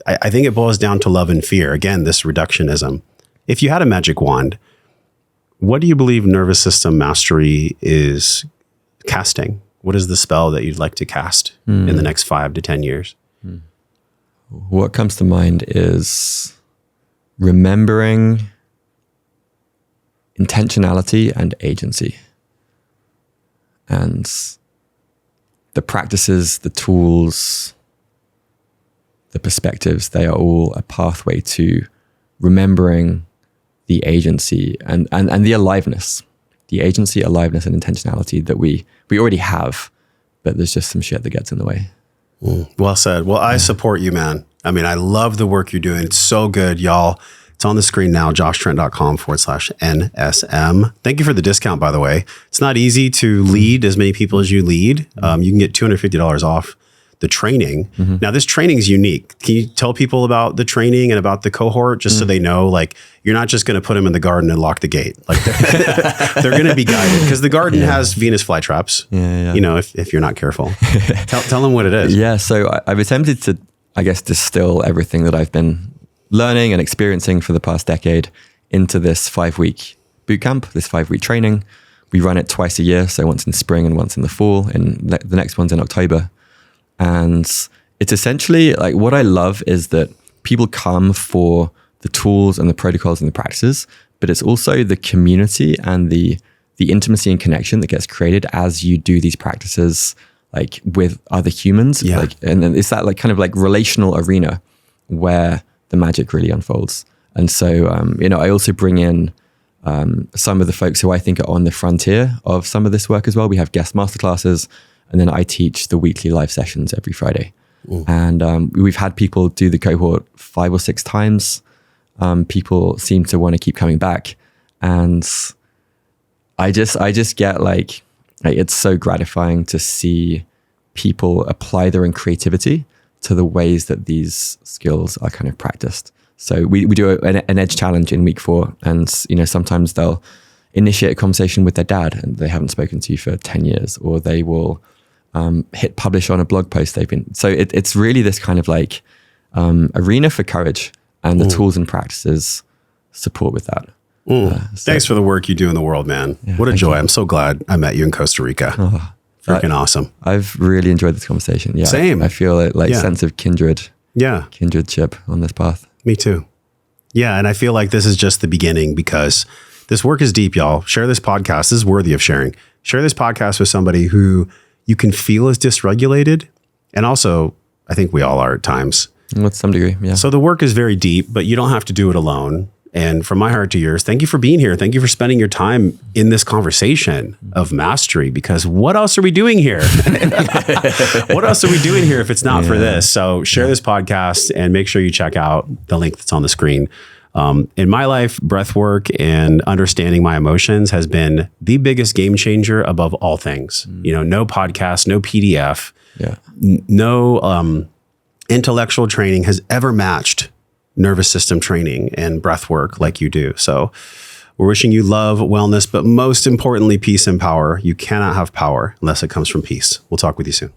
I think it boils down to love and fear. Again, this reductionism. If you had a magic wand, what do you believe nervous system mastery is casting? What is the spell that you'd like to cast in the next 5 to 10 years? What comes to mind is remembering intentionality and agency. And the practices, the tools, the perspectives, they are all a pathway to remembering the agency and the aliveness. The agency, aliveness, and intentionality that we already have, but there's just some shit that gets in the way. Well said. Well, I support you, man. I mean, I love the work you're doing. It's so good, y'all. It's on the screen now, joshtrent.com/NSM. Thank you for the discount, by the way. It's not easy to lead as many people as you lead. You can get $250 off the training. Now, this training is unique. Can you tell people about the training and about the cohort, just so they know, like, you're not just going to put them in the garden and lock the gate. Like they're going to be guided, because the garden has Venus flytraps, you know, if you're not careful. Tell them what it is. Yeah. So I've attempted to, I guess, distill everything that I've been learning and experiencing for the past decade into this 5-week bootcamp, this 5-week training. We run it twice a year. So once in spring and once in the fall, and the next one's in October. And it's essentially like, what I love is that people come for the tools and the protocols and the practices, but it's also the community and the intimacy and connection that gets created as you do these practices, like with other humans. Like, and then it's that like kind of like relational arena where the magic really unfolds. And so, you know, I also bring in some of the folks who I think are on the frontier of some of this work as well. We have guest masterclasses, and then I teach the weekly live sessions every Friday. And we've had people do the cohort 5 or 6 times. People seem to want to keep coming back. And I just get like, it's so gratifying to see people apply their own creativity to the ways that these skills are kind of practiced. So we do an edge challenge in week 4, and you know, sometimes they'll initiate a conversation with their dad and they haven't spoken to you for 10 years, or they will hit publish on a blog post they've been. So it's really this kind of like arena for courage, and the tools and practices support with that. Thanks for the work you do in the world, man. Yeah, what a joy. I'm so glad I met you in Costa Rica. Freaking awesome. I've really enjoyed this conversation. Yeah. Same. I feel it like sense of kindredship on this path. Me too. Yeah. And I feel like this is just the beginning, because this work is deep, y'all. Share this podcast. This is worthy of sharing. Share this podcast with somebody who you can feel is dysregulated. And also, I think we all are at times. With some degree, yeah. So the work is very deep, but you don't have to do it alone. And from my heart to yours, thank you for being here. Thank you for spending your time in this conversation of mastery, because what else are we doing here? What else are we doing here if it's not for this? So share this podcast and make sure you check out the link that's on the screen. In my life, breathwork and understanding my emotions has been the biggest game changer above all things. No podcast, no PDF, no intellectual training has ever matched nervous system training and breath work like you do. So we're wishing you love, wellness, but most importantly, peace and power. You cannot have power unless it comes from peace. We'll talk with you soon.